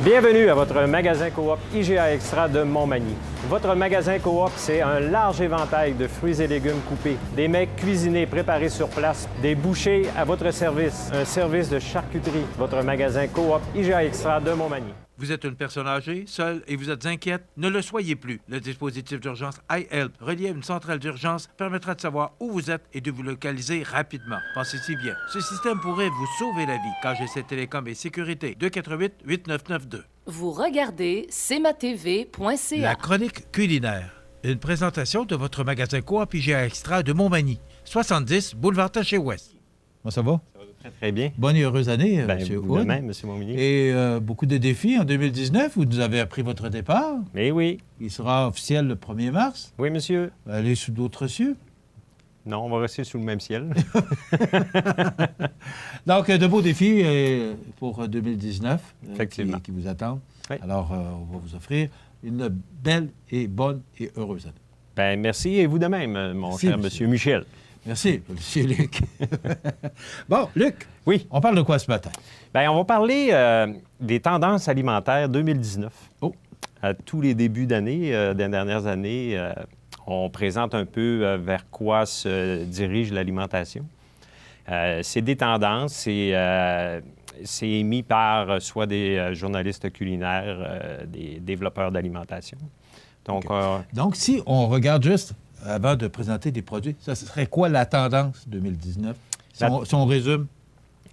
[SPEAKER 8] Bienvenue à votre magasin coop IGA Extra de Montmagny. Votre magasin coop, c'est un large éventail de fruits et légumes coupés, des mets cuisinés préparés sur place, des bouchées à votre service, un service de charcuterie. Votre magasin coop IGA Extra de Montmagny.
[SPEAKER 1] Vous êtes une personne âgée, seule et vous êtes inquiète? Ne le soyez plus. Le dispositif d'urgence iHelp, relié à une centrale d'urgence, permettra de savoir où vous êtes et de vous localiser rapidement. Pensez-y bien. Ce système pourrait vous sauver la vie. KGC Télécom et Sécurité, 248-8992.
[SPEAKER 5] Vous regardez cmatv.ca.
[SPEAKER 1] La chronique culinaire. Une présentation de votre magasin Coop IGA Extra de Montmagny, 70 boulevard Taché-Ouest. Comment ça va?
[SPEAKER 8] Très, très bien.
[SPEAKER 1] Bonne et heureuse année, M. Hood.
[SPEAKER 8] De même, M. Montmagny.
[SPEAKER 1] Et beaucoup de défis en 2019. Vous nous avez appris votre départ.
[SPEAKER 8] Mais oui.
[SPEAKER 1] Il sera officiel le 1er mars.
[SPEAKER 8] Oui, monsieur.
[SPEAKER 1] Allez sous d'autres cieux.
[SPEAKER 8] Non, on va rester sous le même ciel.
[SPEAKER 1] Donc, de beaux défis pour 2019
[SPEAKER 8] Effectivement.
[SPEAKER 1] Qui vous attendent.
[SPEAKER 8] Oui.
[SPEAKER 1] Alors, on va vous offrir une belle et bonne et heureuse année.
[SPEAKER 8] Bien, merci. Et vous de même, mon cher monsieur Michel.
[SPEAKER 1] Merci, M. Luc. Bon, Luc.
[SPEAKER 8] Oui.
[SPEAKER 1] On parle de quoi ce matin?
[SPEAKER 8] Bien, on va parler des tendances alimentaires 2019.
[SPEAKER 1] Oh.
[SPEAKER 8] À tous les débuts d'année, des dernières années, on présente un peu vers quoi se dirige l'alimentation. C'est des tendances, c'est émis par soit des journalistes culinaires, des développeurs d'alimentation. Donc,
[SPEAKER 1] okay. Donc, si on regarde juste, avant de présenter des produits, ça serait quoi la tendance 2019? Si on résume.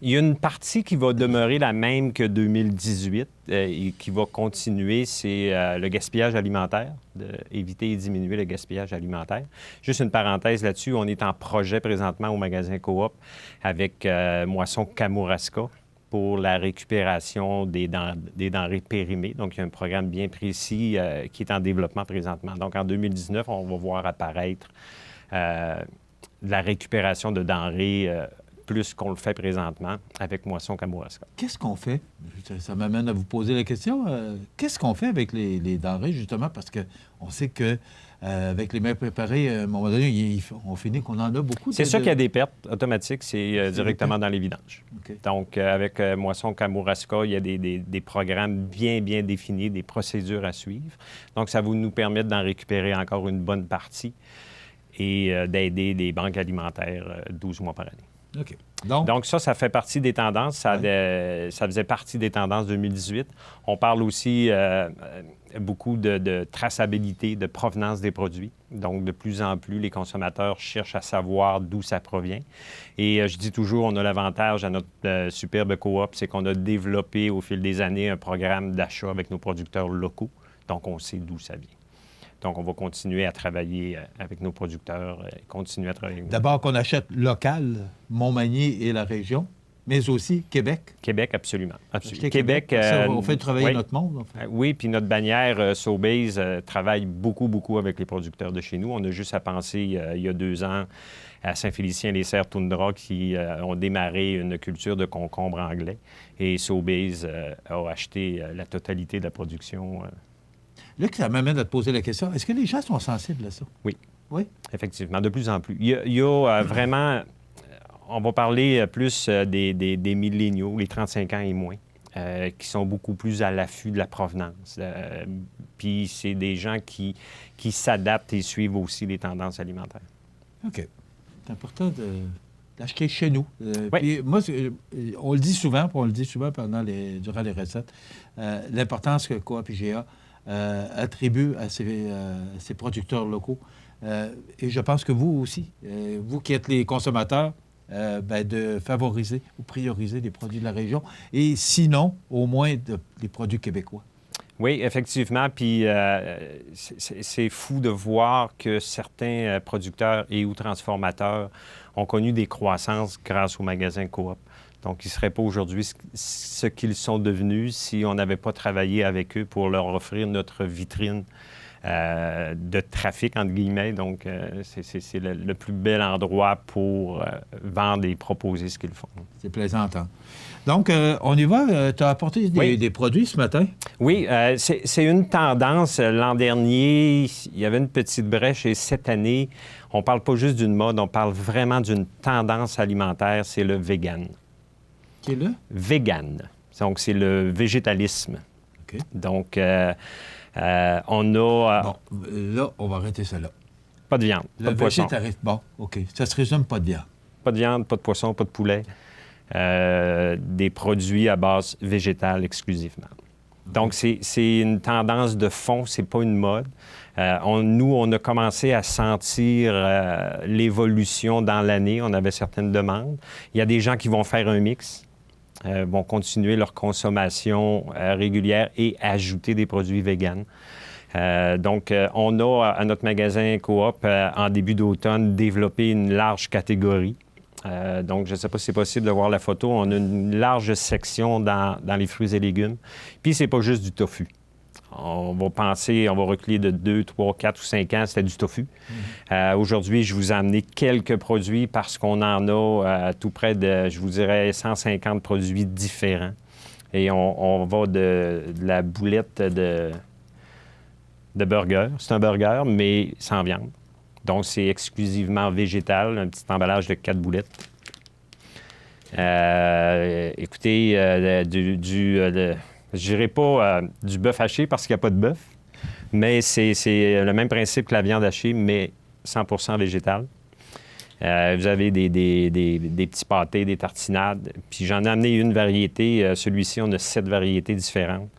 [SPEAKER 8] Il y a une partie qui va demeurer la même que 2018 et qui va continuer, c'est le gaspillage alimentaire, éviter et diminuer le gaspillage alimentaire. Juste une parenthèse là-dessus, on est en projet présentement au magasin Coop avec Moisson Kamouraska pour la récupération des denrées périmées. Donc, il y a un programme bien précis qui est en développement présentement. Donc, en 2019, on va voir apparaître la récupération de denrées plus qu'on le fait présentement avec Moisson Kamouraska.
[SPEAKER 1] Qu'est-ce qu'on fait? Ça m'amène à vous poser la question. Qu'est-ce qu'on fait avec les denrées, justement? Parce qu'on sait que avec les mets préparés, à un moment donné, on finit qu'on en a beaucoup.
[SPEAKER 8] C'est sûr qu'il y a des pertes automatiques, c'est directement dans les vidanges.
[SPEAKER 1] Okay.
[SPEAKER 8] Donc, avec Moisson Kamouraska, il y a des programmes bien définis, des procédures à suivre. Donc, ça va nous permettre d'en récupérer encore une bonne partie et d'aider des banques alimentaires 12 mois par année.
[SPEAKER 1] OK.
[SPEAKER 8] Donc, ça fait partie des tendances. Ça faisait partie des tendances 2018. On parle aussi beaucoup de traçabilité, de provenance des produits. Donc, de plus en plus, les consommateurs cherchent à savoir d'où ça provient. Et je dis toujours, on a l'avantage à notre superbe coop, c'est qu'on a développé au fil des années un programme d'achat avec nos producteurs locaux. Donc, on sait d'où ça vient. Donc, on va continuer à travailler avec nos producteurs, continuer à travailler avec nous.
[SPEAKER 1] D'abord qu'on achète local, Montmagny et la région, mais aussi Québec.
[SPEAKER 8] Québec, absolument.
[SPEAKER 1] Québec, ça, on fait travailler notre monde. En fait.
[SPEAKER 8] Oui, puis notre bannière Sobeys travaille beaucoup avec les producteurs de chez nous. On a juste à penser, il y a 2 ans, à Saint-Félicien-les-Serres Toundra qui ont démarré une culture de concombre anglais. Et Sobeys a acheté la totalité de la production.
[SPEAKER 1] Là, ça m'amène à te poser la question, est-ce que les gens sont sensibles à ça?
[SPEAKER 8] Oui.
[SPEAKER 1] Oui?
[SPEAKER 8] Effectivement, de plus en plus. Il y a vraiment... On va parler plus des milléniaux, les 35 ans et moins, qui sont beaucoup plus à l'affût de la provenance. Puis c'est des gens qui s'adaptent et suivent aussi les tendances alimentaires. OK.
[SPEAKER 1] C'est important d'acheter chez nous.
[SPEAKER 8] Oui.
[SPEAKER 1] Puis moi, on le dit souvent durant les recettes, l'importance que Coop IGA attribue à ces producteurs locaux. Et je pense que vous aussi, vous qui êtes les consommateurs, de favoriser ou prioriser les produits de la région et sinon, au moins, les produits québécois.
[SPEAKER 8] Oui, effectivement. Puis c'est fou de voir que certains producteurs et ou transformateurs ont connu des croissances grâce aux magasins Coop. Donc, ils ne seraient pas aujourd'hui ce qu'ils sont devenus si on n'avait pas travaillé avec eux pour leur offrir notre vitrine de trafic, entre guillemets. Donc, c'est le plus bel endroit pour vendre et proposer ce qu'ils font.
[SPEAKER 1] C'est plaisant à entendre. Donc, on y va. Tu as apporté des produits ce matin?
[SPEAKER 8] Oui, c'est une tendance. L'an dernier, il y avait une petite brèche et cette année, on ne parle pas juste d'une mode, on parle vraiment d'une tendance alimentaire, c'est le vegan.
[SPEAKER 1] Qui est le?
[SPEAKER 8] Vegan. Donc, c'est le végétalisme.
[SPEAKER 1] OK.
[SPEAKER 8] Donc, on a...
[SPEAKER 1] Bon, là, on va arrêter ça là.
[SPEAKER 8] Pas de viande, pas de poisson.
[SPEAKER 1] Bon, OK. Ça se résume, pas de viande.
[SPEAKER 8] Pas de viande, pas de poisson, pas de poulet. Des produits à base végétale exclusivement. Donc, c'est une tendance de fond, c'est pas une mode. On a commencé à sentir l'évolution dans l'année. On avait certaines demandes. Il y a des gens qui vont faire un mix, vont continuer leur consommation régulière et ajouter des produits véganes. Donc, on a à notre magasin Coop, en début d'automne, développé une large catégorie. Donc, je ne sais pas si c'est possible de voir la photo. On a une large section dans les fruits et légumes. Puis, c'est pas juste du tofu. On va reculer de 2, 3, 4 ou 5 ans, c'était du tofu. Aujourd'hui, je vous ai amené quelques produits parce qu'on en a tout près de, je vous dirais, 150 produits différents. Et on va de la boulette de burger. C'est un burger, mais sans viande. Donc, c'est exclusivement végétal, un petit emballage de 4 boulettes. Écoutez, je dirais pas du bœuf haché parce qu'il n'y a pas de bœuf, mais c'est le même principe que la viande hachée, mais 100% végétal. Vous avez des petits pâtés, des tartinades. Puis j'en ai amené une variété. Celui-ci, on a 7 variétés différentes.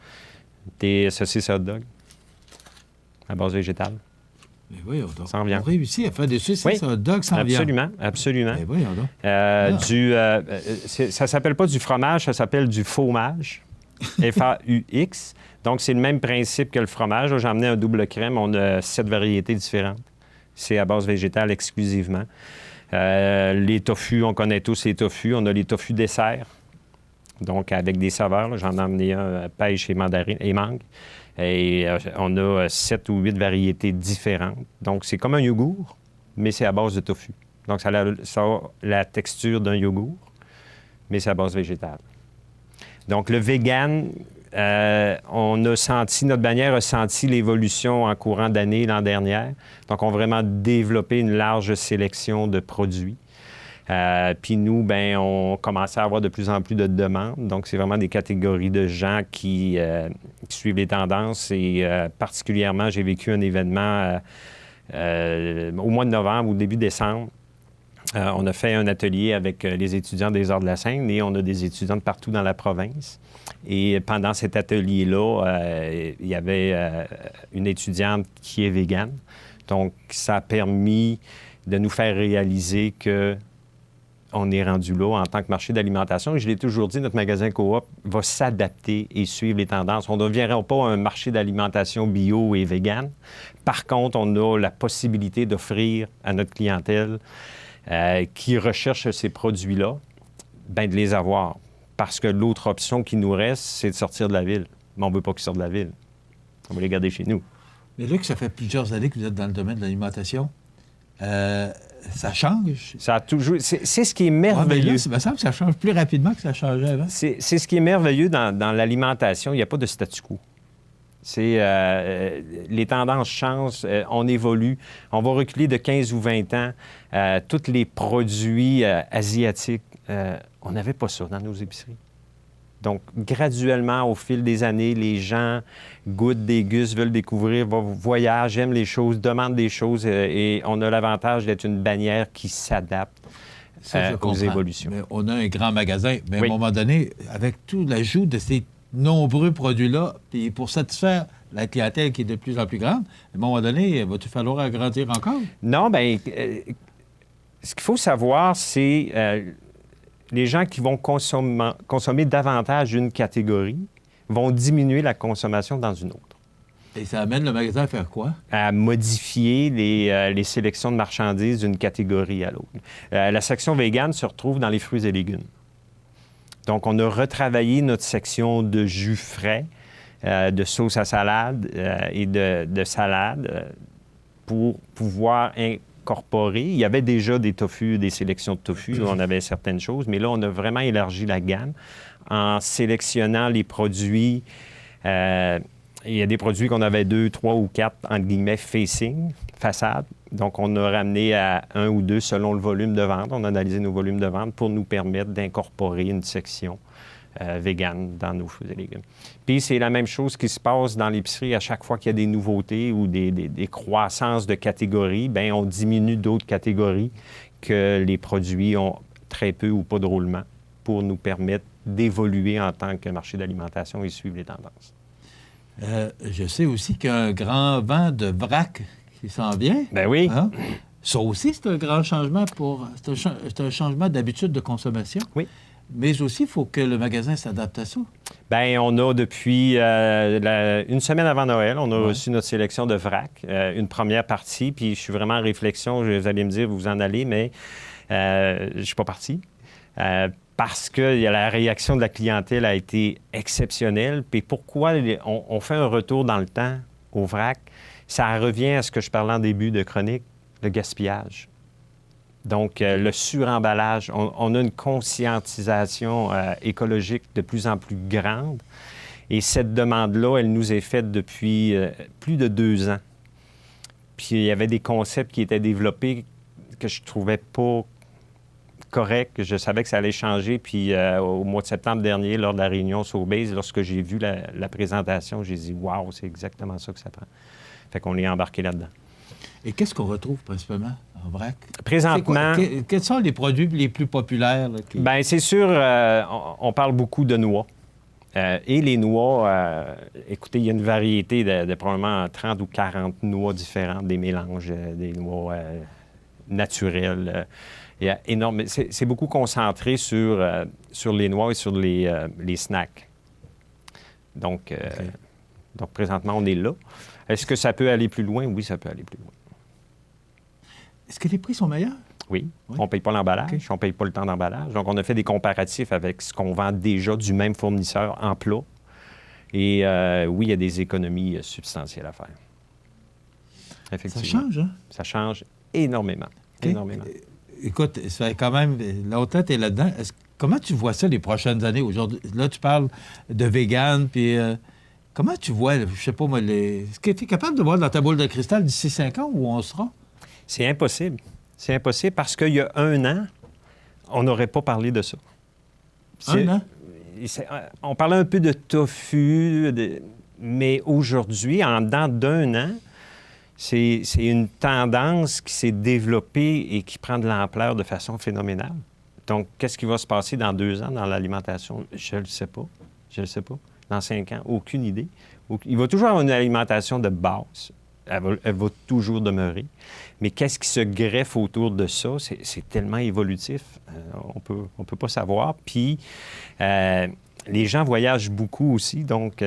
[SPEAKER 8] Des saucisses hot dog à base végétale.
[SPEAKER 1] Mais voyons donc.
[SPEAKER 8] Sans viande.
[SPEAKER 1] On réussit à faire des saucisses hot dog sans viande.
[SPEAKER 8] Absolument.
[SPEAKER 1] Mais voyons donc.
[SPEAKER 8] Ça ne s'appelle pas du fromage, ça s'appelle du faumage. F-A-U-X. Donc, c'est le même principe que le fromage. J'ai amené un double crème. On a 7 variétés différentes. C'est à base végétale exclusivement. Les tofu, on connaît tous les tofu. On a les tofu dessert, donc avec des saveurs. Là. J'en ai amené un pêche et mandarine et mangue. Et on a 7 ou 8 variétés différentes. Donc, c'est comme un yogourt, mais c'est à base de tofu. Donc, ça a la texture d'un yogourt, mais c'est à base végétale. Donc, le vegan, notre bannière a senti l'évolution en courant d'année l'an dernier. Donc, on a vraiment développé une large sélection de produits. Puis nous, bien, on commençait à avoir de plus en plus de demandes. Donc, c'est vraiment des catégories de gens qui suivent les tendances. Et particulièrement, j'ai vécu un événement au mois de novembre ou début décembre. On a fait un atelier avec les étudiants des Arts de la Seine et on a des étudiants de partout dans la province. Et pendant cet atelier-là, il y avait une étudiante qui est végane. Donc, ça a permis de nous faire réaliser que on est rendu là en tant que marché d'alimentation. Et je l'ai toujours dit, notre magasin Coop va s'adapter et suivre les tendances. On ne deviendra pas un marché d'alimentation bio et vegan. Par contre, on a la possibilité d'offrir à notre clientèle qui recherche ces produits-là, bien, de les avoir. Parce que l'autre option qui nous reste, c'est de sortir de la ville. Mais on ne veut pas qu'ils sortent de la ville. On va les garder chez nous.
[SPEAKER 1] Mais Luc, ça fait plusieurs années que vous êtes dans le domaine de l'alimentation. Ça change?
[SPEAKER 8] Ça a toujours... C'est ce qui est merveilleux.
[SPEAKER 1] Ouais, il me semble que ça change plus rapidement que ça changeait avant.
[SPEAKER 8] C'est ce qui est merveilleux dans l'alimentation. Il n'y a pas de statu quo. Les tendances changent, on évolue. On va reculer de 15 ou 20 ans. Tous les produits asiatiques, on n'avait pas ça dans nos épiceries. Donc, graduellement, au fil des années, les gens goûtent, dégustent, veulent découvrir, voyagent, aiment les choses, demandent des choses et on a l'avantage d'être une bannière qui s'adapte aux évolutions.
[SPEAKER 1] Mais on a un grand magasin, mais
[SPEAKER 8] Oui.
[SPEAKER 1] à un moment donné, avec tout l'ajout de ces nombreux produits-là, puis pour satisfaire la clientèle qui est de plus en plus grande, à un moment donné, va-t-il falloir agrandir encore?
[SPEAKER 8] Non, bien, ce qu'il faut savoir, c'est les gens qui vont consommer davantage une catégorie vont diminuer la consommation dans une autre.
[SPEAKER 1] Et ça amène le magasin à faire quoi?
[SPEAKER 8] À modifier les sélections de marchandises d'une catégorie à l'autre. La section végane se retrouve dans les fruits et légumes. Donc, on a retravaillé notre section de jus frais, de sauce à salade et de salade pour pouvoir incorporer. Il y avait déjà des tofu, des sélections de tofu, on avait certaines choses, mais là, on a vraiment élargi la gamme en sélectionnant les produits. Il y a des produits qu'on avait 2, 3 ou 4, entre guillemets, facing, façade. Donc, on a ramené à 1 ou 2 selon le volume de vente. On a analysé nos volumes de vente pour nous permettre d'incorporer une section végane dans nos fruits et légumes. Puis, c'est la même chose qui se passe dans l'épicerie à chaque fois qu'il y a des nouveautés ou des croissances de catégories. Bien, on diminue d'autres catégories que les produits ont très peu ou pas de roulement pour nous permettre d'évoluer en tant que marché d'alimentation et suivre les tendances.
[SPEAKER 1] Je sais aussi qu'il y a un grand vent de vrac qui s'en vient.
[SPEAKER 8] Ben oui.
[SPEAKER 1] Hein? Ça aussi, c'est un grand changement c'est un changement d'habitude de consommation.
[SPEAKER 8] Oui.
[SPEAKER 1] Mais aussi, il faut que le magasin s'adapte à ça.
[SPEAKER 8] Bien, on a depuis une semaine avant Noël, on a reçu notre sélection de vrac, une première partie, puis je suis vraiment en réflexion. Vous allez me dire, vous en allez, mais je ne suis pas parti. Parce que la réaction de la clientèle a été exceptionnelle. Puis pourquoi on fait un retour dans le temps au vrac? Ça revient à ce que je parlais en début de chronique, le gaspillage. Donc, le suremballage. On a une conscientisation écologique de plus en plus grande. Et cette demande-là, elle nous est faite depuis plus de 2 ans. Puis il y avait des concepts qui étaient développés que je trouvais pas correct. Je savais que ça allait changer. Puis au mois de septembre dernier, lors de la réunion Sobeys, lorsque j'ai vu la présentation, j'ai dit « Wow, c'est exactement ça que ça prend ». Fait qu'on est embarqué là-dedans.
[SPEAKER 1] Et qu'est-ce qu'on retrouve principalement en vrac?
[SPEAKER 8] Présentement...
[SPEAKER 1] Quels sont les produits les plus populaires? Là,
[SPEAKER 8] Bien, c'est sûr, on parle beaucoup de noix. Et les noix, écoutez, il y a une variété de probablement 30 ou 40 noix différentes, des mélanges, des noix naturelles. Il y a énorme... C'est beaucoup concentré sur les noix et sur les snacks. Donc, donc, présentement, on est là. Est-ce que ça peut aller plus loin? Oui, ça peut aller plus loin.
[SPEAKER 1] Est-ce que les prix sont meilleurs?
[SPEAKER 8] Oui. On ne paye pas l'emballage, on ne paye pas le temps d'emballage. Donc, on a fait des comparatifs avec ce qu'on vend déjà du même fournisseur en plat. Et oui, il y a des économies substantielles à faire. Effectivement.
[SPEAKER 1] Ça change, hein?
[SPEAKER 8] Ça change énormément.
[SPEAKER 1] Okay.
[SPEAKER 8] Énormément.
[SPEAKER 1] Écoute, ça fait quand même longtemps que tu es là-dedans. comment tu vois ça les prochaines années? Aujourd'hui, là, tu parles de vegan, puis comment tu vois, je sais pas moi, est-ce que tu es capable de voir dans ta boule de cristal d'ici 5 ans où on sera?
[SPEAKER 8] C'est impossible. C'est impossible parce qu'il y a 1 an, on n'aurait pas parlé de ça.
[SPEAKER 1] 1 an?
[SPEAKER 8] On parlait un peu de tofu, mais aujourd'hui, en dedans d'1 an, c'est une tendance qui s'est développée et qui prend de l'ampleur de façon phénoménale. Donc, qu'est-ce qui va se passer dans 2 ans dans l'alimentation? Je ne le sais pas. Je ne le sais pas. Dans 5 ans, aucune idée. Il va toujours avoir une alimentation de base. Elle va toujours demeurer. Mais qu'est-ce qui se greffe autour de ça? C'est tellement évolutif. On peut pas savoir. Puis, les gens voyagent beaucoup aussi. Donc,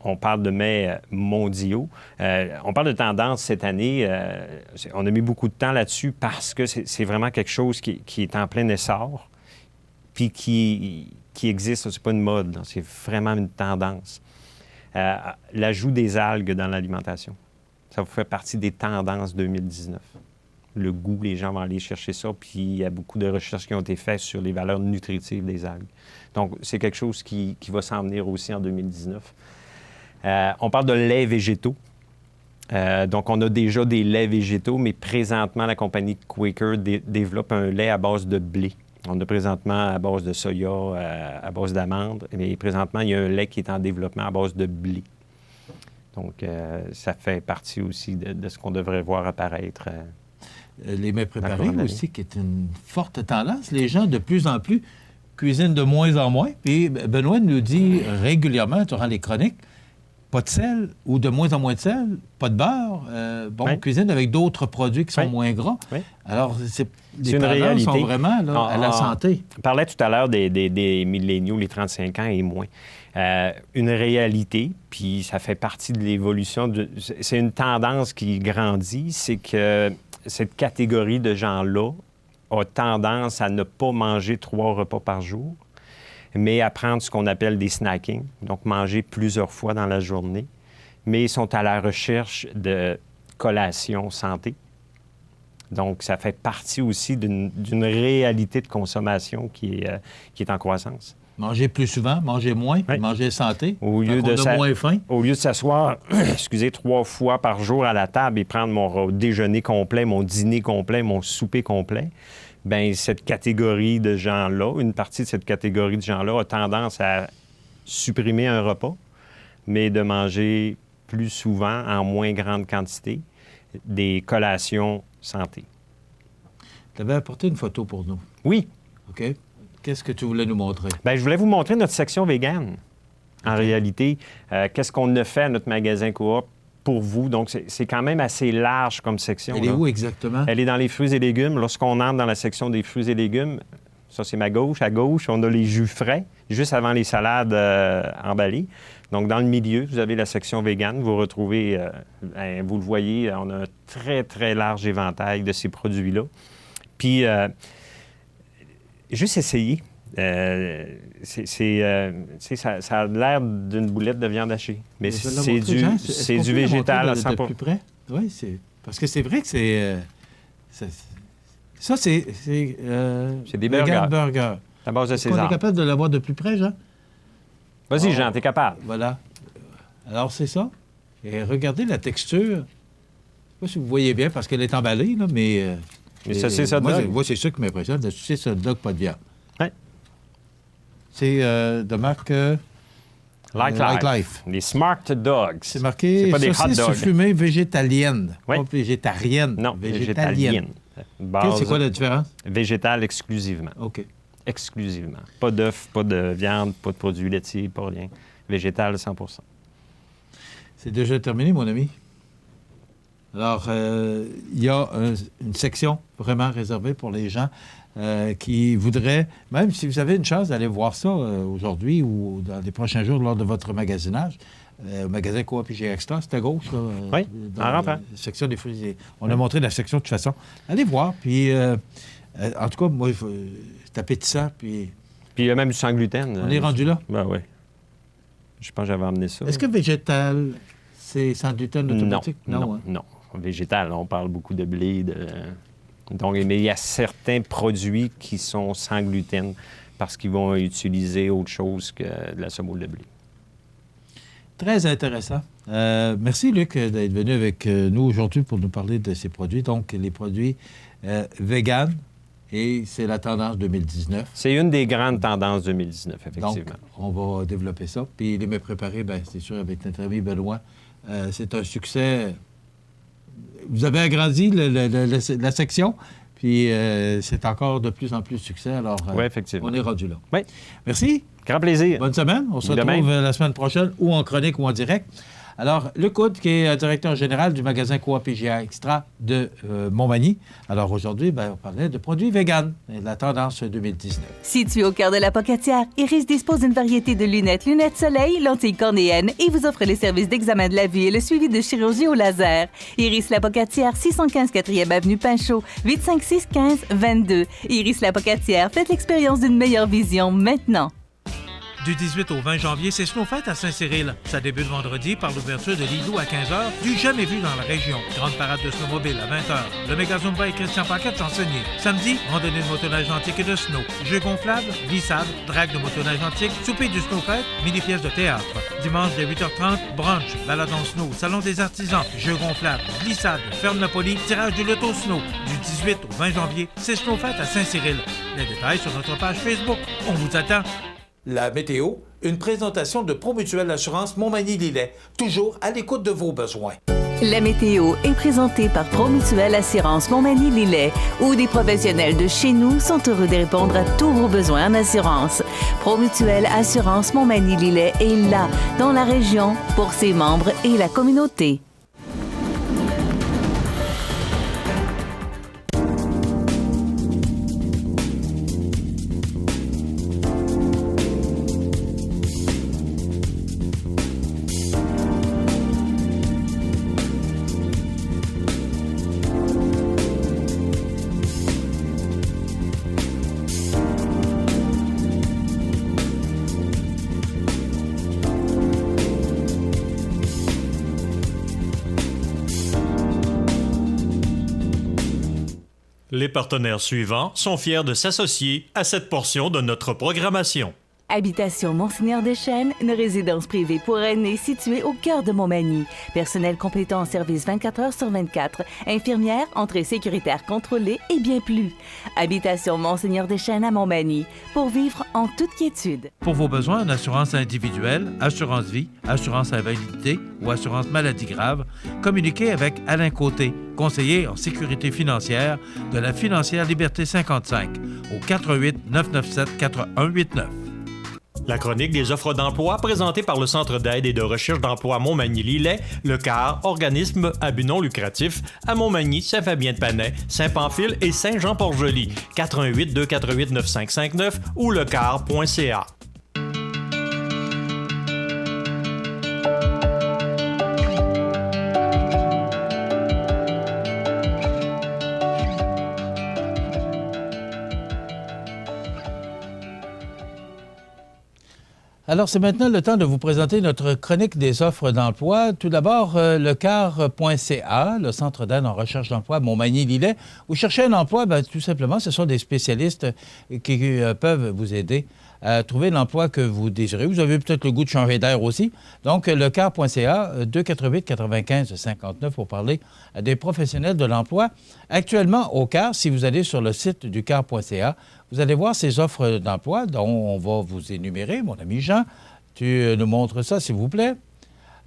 [SPEAKER 8] on parle de mets mondiaux. On parle de tendance cette année. On a mis beaucoup de temps là-dessus parce que c'est vraiment quelque chose qui est en plein essor puis qui existe. C'est pas une mode. C'est vraiment une tendance. L'ajout des algues dans l'alimentation. Ça fait partie des tendances 2019. Le goût, les gens vont aller chercher ça, puis il y a beaucoup de recherches qui ont été faites sur les valeurs nutritives des algues. Donc, c'est quelque chose qui va s'en venir aussi en 2019. On parle de laits végétaux. Donc, on a déjà des laits végétaux, mais présentement, la compagnie Quaker développe un lait à base de blé. On a présentement à base de soya, à base d'amandes, mais présentement, il y a un lait qui est en développement à base de blé. Donc, ça fait partie aussi de ce qu'on devrait voir apparaître.
[SPEAKER 1] Les mets préparés aussi, qui est une forte tendance. Les gens, de plus en plus, cuisinent de moins en moins. Puis Benoît nous dit régulièrement, durant les chroniques, pas de sel ou de moins en moins de sel, pas de beurre. On cuisine avec d'autres produits qui sont moins gras. Oui. Alors, les tendances sont vraiment là, à la santé.
[SPEAKER 8] On parlait tout à l'heure des milléniaux, les 35 ans et moins. Une réalité, puis ça fait partie de l'évolution. C'est une tendance qui grandit, c'est que cette catégorie de gens-là a tendance à ne pas manger 3 repas par jour, mais à prendre ce qu'on appelle des snacking, donc manger plusieurs fois dans la journée, mais ils sont à la recherche de collations santé. Donc, ça fait partie aussi d'une réalité de consommation qui est en croissance.
[SPEAKER 1] Manger plus souvent, manger moins, manger santé, au lieu de moins faim.
[SPEAKER 8] Au lieu de s'asseoir, 3 fois par jour à la table et prendre mon déjeuner complet, mon dîner complet, mon souper complet, bien, cette catégorie de gens-là, une partie de cette catégorie de gens-là a tendance à supprimer un repas, mais de manger plus souvent, en moins grande quantité, des collations santé.
[SPEAKER 1] Tu avais apporté une photo pour nous.
[SPEAKER 8] Oui.
[SPEAKER 1] OK. Qu'est-ce que tu voulais nous montrer?
[SPEAKER 8] Bien, je voulais vous montrer notre section végane. En réalité, qu'est-ce qu'on a fait à notre magasin Coop pour vous. Donc, c'est quand même assez large comme section.
[SPEAKER 1] Elle est où exactement?
[SPEAKER 8] Elle est dans les fruits et légumes. Lorsqu'on entre dans la section des fruits et légumes, ça, c'est ma gauche. À gauche, on a les jus frais, juste avant les salades emballées. Donc, dans le milieu, vous avez la section végane. Vous retrouvez, vous le voyez, on a un très, très large éventail de ces produits-là. Puis, juste essayer. Ça a l'air d'une boulette de viande hachée. Mais c'est du végétal à 100%.
[SPEAKER 1] De plus près? Oui, parce que c'est vrai que c'est... ça, c'est
[SPEAKER 8] des burgers.
[SPEAKER 1] Burger.
[SPEAKER 8] À base de César.
[SPEAKER 1] On est capable de l'avoir de plus près, Jean?
[SPEAKER 8] Vas-y, Jean, t'es capable.
[SPEAKER 1] Voilà. Alors, c'est ça. Et regardez la texture. Je ne sais pas si vous voyez bien, parce qu'elle est emballée, là, mais...
[SPEAKER 8] ça, c'est ça, dog.
[SPEAKER 1] Moi, c'est ça qui m'impressionne. C'est ça, dog, pas de viande.
[SPEAKER 8] Oui.
[SPEAKER 1] C'est de marque...
[SPEAKER 8] Like Life. Les Smart Dogs.
[SPEAKER 1] C'est marqué
[SPEAKER 8] c'est pas des hot dogs.
[SPEAKER 1] Fumée végétalienne.
[SPEAKER 8] Oui.
[SPEAKER 1] Pas végétarienne.
[SPEAKER 8] Non, végétalienne.
[SPEAKER 1] C'est quoi la différence?
[SPEAKER 8] Végétale exclusivement.
[SPEAKER 1] OK.
[SPEAKER 8] Exclusivement. Pas d'œufs, pas de viande, pas de produits laitiers, pas rien. Végétal 100%.
[SPEAKER 1] C'est déjà terminé, mon ami. Alors, il y a une section vraiment réservée pour les gens qui voudraient, même si vous avez une chance d'aller voir ça aujourd'hui ou dans les prochains jours lors de votre magasinage, au magasin Coop IGA Extra, c'est à gauche, là,
[SPEAKER 8] oui,
[SPEAKER 1] dans la section des fruits. On a montré la section de toute façon. Allez voir, puis en tout cas, moi, c'est appétissant, puis...
[SPEAKER 8] Puis il y a même du sans gluten.
[SPEAKER 1] On est rendu là?
[SPEAKER 8] Ben oui. Je pense que j'avais amené ça.
[SPEAKER 1] Est-ce que végétal, c'est sans gluten automatique?
[SPEAKER 8] Non. Végétal, on parle beaucoup de blé, Donc, mais il y a certains produits qui sont sans gluten parce qu'ils vont utiliser autre chose que de la semoule de blé.
[SPEAKER 1] Très intéressant. Merci, Luc, d'être venu avec nous aujourd'hui pour nous parler de ces produits. Donc, les produits vegan, et c'est la tendance 2019.
[SPEAKER 8] C'est une des grandes tendances 2019, effectivement.
[SPEAKER 1] Donc, on va développer ça. Puis les mets préparés, bien, c'est sûr, avec notre ami Benoît, c'est un succès. Vous avez agrandi la section, puis c'est encore de plus en plus de succès. Alors,
[SPEAKER 8] oui, effectivement.
[SPEAKER 1] On est rendu là.
[SPEAKER 8] Oui.
[SPEAKER 1] Merci.
[SPEAKER 8] Grand plaisir.
[SPEAKER 1] Bonne semaine. On se retrouve la semaine prochaine, ou en chronique ou en direct. Alors, Luc Houde, qui est directeur général du magasin Coop PGA Extra de Montmagny. Alors, aujourd'hui, on parlait de produits véganes et de la tendance 2019.
[SPEAKER 2] Situé au cœur de la Pocatière, Iris dispose d'une variété de lunettes soleil, lentilles cornéennes et vous offre les services d'examen de la vue et le suivi de chirurgie au laser. Iris La Pocatière, 615 4e Avenue Pinchot, 856-15-22. Iris La Pocatière, faites l'expérience d'une meilleure vision maintenant.
[SPEAKER 1] Du 18 au 20 janvier, c'est Snowfête à Saint-Cyril. Ça débute vendredi par l'ouverture de l'Igloo à 15h, du jamais vu dans la région. Grande parade de snowmobile à 20h. Le méga Zumba et Christian Paquette chansonnier. Samedi, randonnée de motoneige antique et de snow. Jeux gonflables, glissades, drague de motoneige antique, souper du Snowfête, mini-pièce de théâtre. Dimanche dès 8h30, brunch, balade en snow, salon des artisans, jeux gonflables, glissades, ferme Napoli, tirage du loto snow. Du 18 au 20 janvier, c'est Snowfête à Saint-Cyril. Les détails sur notre page Facebook. On vous attend. La météo, une présentation de Promutuelle Assurance Montmagny-Lillet, toujours à l'écoute de vos besoins.
[SPEAKER 2] La météo est présentée par Promutuelle Assurance Montmagny-Lillet, où des professionnels de chez nous sont heureux de répondre à tous vos besoins en assurance. Promutuelle Assurance Montmagny-Lillet est là, dans la région, pour ses membres et la communauté.
[SPEAKER 4] Les partenaires suivants sont fiers de s'associer à cette portion de notre programmation.
[SPEAKER 2] Habitation Monseigneur Deschênes, une résidence privée pour aînés située au cœur de Montmagny. Personnel complétant en service 24 heures sur 24. Infirmière, entrée sécuritaire contrôlée et bien plus. Habitation Monseigneur Deschênes à Montmagny, pour vivre en toute quiétude.
[SPEAKER 1] Pour vos besoins en assurance individuelle, assurance vie, assurance invalidité ou assurance maladie grave, communiquez avec Alain Côté, conseiller en sécurité financière de la Financière Liberté 55 au 88 997 4189.
[SPEAKER 4] La chronique des offres d'emploi présentée par le Centre d'aide et de recherche d'emploi Montmagny-Lillet, le CAR, organisme à but non lucratif, à Montmagny, Saint-Fabien-de-Panay, Saint-Pamphile et Saint-Jean-Port-Joli, 88 248 9559 ou lecar.ca.
[SPEAKER 1] Alors, c'est maintenant le temps de vous présenter notre chronique des offres d'emploi. Tout d'abord, lecar.ca, le Centre d'aide en recherche d'emploi Montmagny-Lillet. Vous cherchez un emploi, bien, tout simplement, ce sont des spécialistes qui peuvent vous aider à trouver l'emploi que vous désirez. Vous avez peut-être le goût de changer d'air aussi. Donc, lecar.ca, 248-95-59 pour parler à des professionnels de l'emploi. Actuellement, au CAR, si vous allez sur le site du car.ca, vous allez voir ces offres d'emploi dont on va vous énumérer. Mon ami Jean, tu nous montres ça, s'il vous plaît.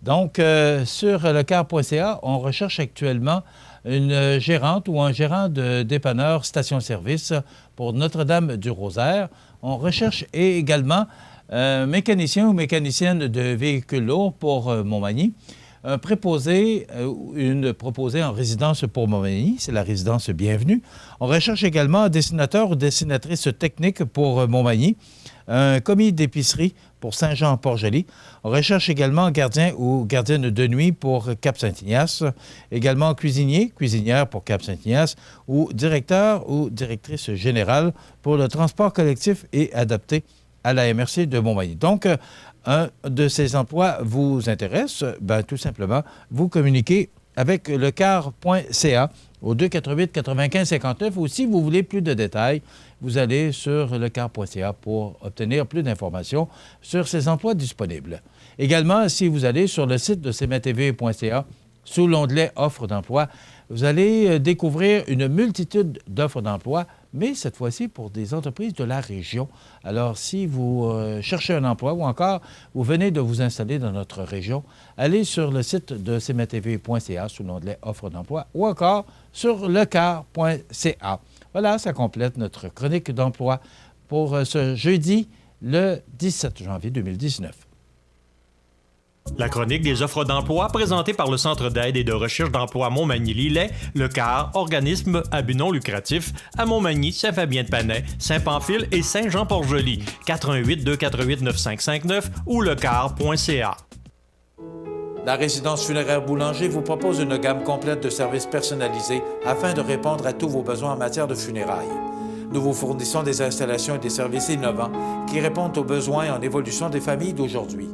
[SPEAKER 1] Donc, sur lecar.ca, on recherche actuellement une gérante ou un gérant de dépanneur station-service pour Notre-Dame-du-Rosaire. On recherche également un mécanicien ou mécanicienne de véhicules lourds pour Montmagny. Un préposé, une proposée en résidence pour Montmagny, c'est la résidence bienvenue. On recherche également un dessinateur ou dessinatrice technique pour Montmagny, un commis d'épicerie pour Saint-Jean-Port-Joli. On recherche également un gardien ou gardienne de nuit pour Cap-Saint-Ignace, également cuisinier, cuisinière pour Cap-Saint-Ignace ou directeur ou directrice générale pour le transport collectif et adapté à la MRC de Montmagny. Donc, un de ces emplois vous intéresse, bien, tout simplement, vous communiquez avec lecar.ca au 248-95-59. Ou si vous voulez plus de détails, vous allez sur lecar.ca pour obtenir plus d'informations sur ces emplois disponibles. Également, si vous allez sur le site de cmatv.ca, sous l'onglet « Offres d'emploi », vous allez découvrir une multitude d'offres d'emploi, mais cette fois-ci pour des entreprises de la région. Alors, si vous cherchez un emploi ou encore vous venez de vous installer dans notre région, allez sur le site de cmatv.ca sous l'onglet « Offres d'emploi » ou encore sur lecar.ca. Voilà, ça complète notre chronique d'emploi pour ce jeudi, le 17 janvier 2019.
[SPEAKER 4] La chronique des offres d'emploi présentée par le Centre d'aide et de recherche d'emploi Montmagny-Lillet, le CAR, organisme à but non lucratif, à Montmagny, Saint-Fabien-de-Panay, Saint-Pamphile et Saint-Jean-Port-Joli, 418-248-9559 ou lecar.ca.
[SPEAKER 1] La résidence funéraire Boulanger vous propose une gamme complète de services personnalisés afin de répondre à tous vos besoins en matière de funérailles. Nous vous fournissons des installations et des services innovants qui répondent aux besoins en évolution des familles d'aujourd'hui.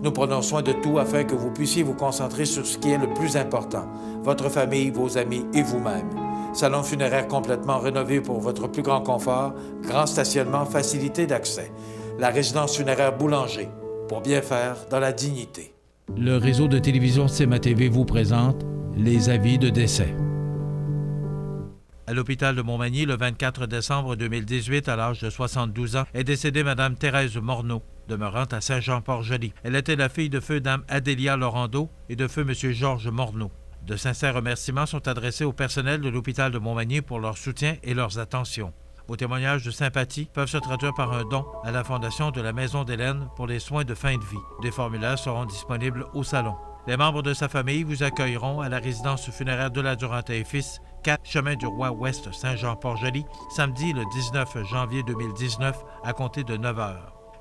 [SPEAKER 1] Nous prenons soin de tout afin que vous puissiez vous concentrer sur ce qui est le plus important, votre famille, vos amis et vous-même. Salon funéraire complètement rénové pour votre plus grand confort, grand stationnement, facilité d'accès. La résidence funéraire Boulanger, pour bien faire dans la dignité. Le réseau de télévision CMA-TV vous présente les avis de décès. À l'hôpital de Montmagny, le 24 décembre 2018, à l'âge de 72 ans, est décédée Mme Thérèse Morneau, demeurant à Saint-Jean-Port-Joli. Elle était la fille de feu Dame Adélia Laurando et de feu M. Georges Morneau. De sincères remerciements sont adressés au personnel de l'hôpital de Montmagny pour leur soutien et leurs attentions. Vos témoignages de sympathie peuvent se traduire par un don à la Fondation de la Maison d'Hélène pour les soins de fin de vie. Des formulaires seront disponibles au salon. Les membres de sa famille vous accueilleront à la résidence funéraire de la Durantaye et Fils, 4 Chemin du Roi Ouest Saint-Jean-Port-Joli, samedi le 19 janvier 2019 à compter de 9 h.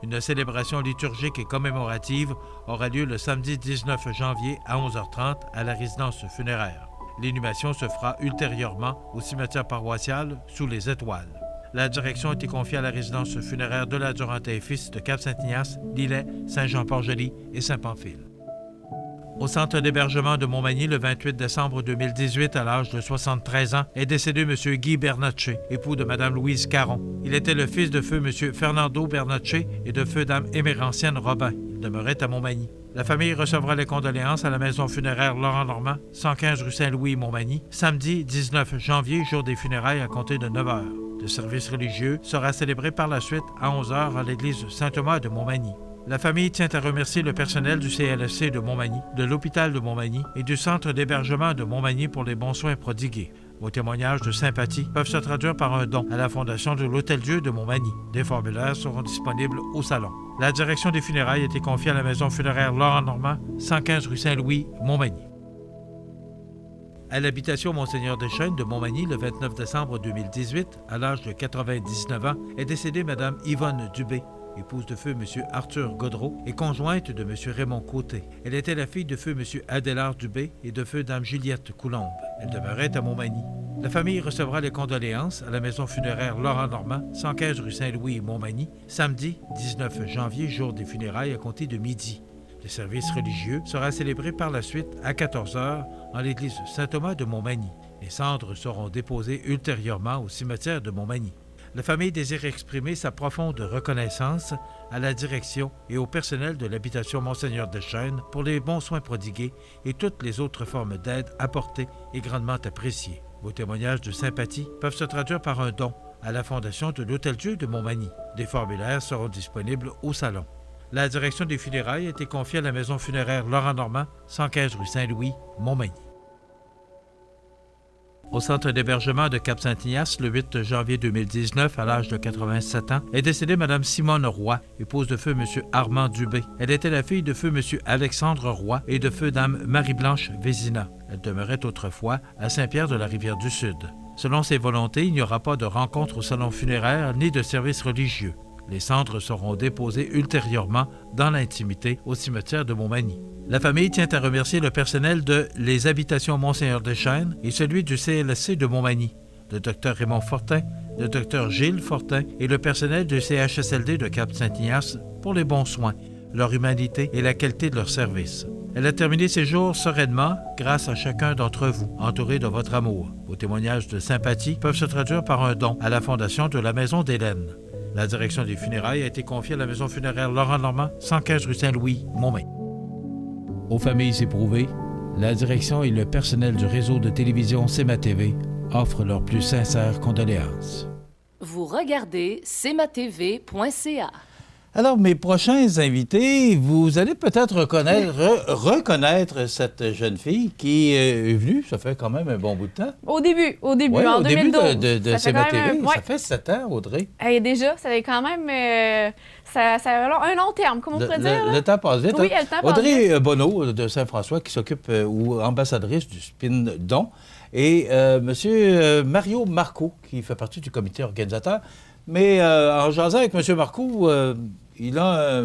[SPEAKER 1] Une célébration liturgique et commémorative aura lieu le samedi 19 janvier à 11h30 à la résidence funéraire. L'inhumation se fera ultérieurement au cimetière paroissial sous les étoiles. La direction a été confiée à la résidence funéraire de la Durantaye et Fils de Cap-Saint-Ignace, Lillet, Saint-Jean-Port-Joli et Saint-Pamphile. Au centre d'hébergement de Montmagny, le 28 décembre 2018, à l'âge de 73 ans, est décédé M. Guy Bernatchez, époux de Mme Louise Caron. Il était le fils de feu M. Fernando Bernatchez et de feu Dame Émérancienne Robin. Il demeurait à Montmagny. La famille recevra les condoléances à la maison funéraire Laurent-Normand, 115 rue Saint-Louis, Montmagny, samedi 19 janvier, jour des funérailles à compter de 9 h. Le service religieux sera célébré par la suite à 11 h à l'église Saint-Thomas de Montmagny. La famille tient à remercier le personnel du CLSC de Montmagny, de l'hôpital de Montmagny et du centre d'hébergement de Montmagny pour les bons soins prodigués. Vos témoignages de sympathie peuvent se traduire par un don à la Fondation de l'Hôtel-Dieu de Montmagny. Des formulaires seront disponibles au salon. La direction des funérailles a été confiée à la maison funéraire Laurent-Normand, 115 rue Saint-Louis, Montmagny. À l'habitation Monseigneur Deschênes de Montmagny, le 29 décembre 2018, à l'âge de 99 ans, est décédée Mme Yvonne Dubé, épouse de feu M. Arthur Godreau et conjointe de M. Raymond Côté. Elle était la fille de feu M. Adélard Dubé et de feu Dame Juliette Coulombe. Elle demeurait à Montmagny. La famille recevra les condoléances à la maison funéraire Laurent-Normand, 115 rue Saint-Louis, Montmagny, samedi 19 janvier, jour des funérailles à compter de midi. Le service religieux sera célébré par la suite à 14 h en l'église Saint-Thomas de Montmagny. Les cendres seront déposées ultérieurement au cimetière de Montmagny. La famille désire exprimer sa profonde reconnaissance à la direction et au personnel de l'habitation Monseigneur Deschênes pour les bons soins prodigués et toutes les autres formes d'aide apportées et grandement appréciées. Vos témoignages de sympathie peuvent se traduire par un don à la Fondation de l'Hôtel-Dieu de Montmagny. Des formulaires seront disponibles au salon. La direction des funérailles a été confiée à la maison funéraire Laurent-Normand, 115 rue Saint-Louis, Montmagny. Au centre d'hébergement de Cap-Saint-Ignace, le 8 janvier 2019, à l'âge de 87 ans, est décédée Mme Simone Roy, épouse de feu M. Armand Dubé. Elle était la fille de feu M. Alexandre Roy et de feu Dame Marie-Blanche Vézina. Elle demeurait autrefois à Saint-Pierre-de-la-Rivière-du-Sud. Selon ses volontés, il n'y aura pas de rencontre au salon funéraire ni de service religieux. Les cendres seront déposées ultérieurement dans l'intimité au cimetière de Montmagny. La famille tient à remercier le personnel de les habitations Monseigneur Deschênes et celui du CLSC de Montmagny, le Dr Raymond Fortin, le Dr Gilles Fortin et le personnel du CHSLD de Cap-Saint-Ignace pour les bons soins, leur humanité et la qualité de leurs services. Elle a terminé ses jours sereinement grâce à chacun d'entre vous, entouré de votre amour. Vos témoignages de sympathie peuvent se traduire par un don à la fondation de la Maison d'Hélène. La direction des funérailles a été confiée à la Maison funéraire Laurent Normand, 115 rue Saint-Louis, Montmagny. Aux familles éprouvées, la direction et le personnel du réseau de télévision CMA TV offrent leurs plus sincères condoléances.
[SPEAKER 5] Vous regardez cmatv.ca.
[SPEAKER 1] Alors, mes prochains invités, vous allez peut-être reconnaître cette jeune fille qui est venue, ça fait quand même un bon bout de temps.
[SPEAKER 9] Au début,
[SPEAKER 1] Ouais,
[SPEAKER 9] en
[SPEAKER 1] au
[SPEAKER 9] 2012.
[SPEAKER 1] début de
[SPEAKER 9] Ça fait
[SPEAKER 1] CMA
[SPEAKER 9] quand
[SPEAKER 1] TV.
[SPEAKER 9] même, ouais.
[SPEAKER 1] Ça fait 7 ans, Audrey.
[SPEAKER 9] Et déjà, ça fait quand même... ça a un long terme, comme on pourrait dire.
[SPEAKER 1] Le temps passe vite.
[SPEAKER 9] Oui,
[SPEAKER 1] hein?
[SPEAKER 9] le temps passe
[SPEAKER 1] Audrey Bonneau de Saint-François, qui s'occupe, ou ambassadrice du Spin Don, et M. Mario Marco, qui fait partie du comité organisateur. Mais en jasant avec M. Marco, il a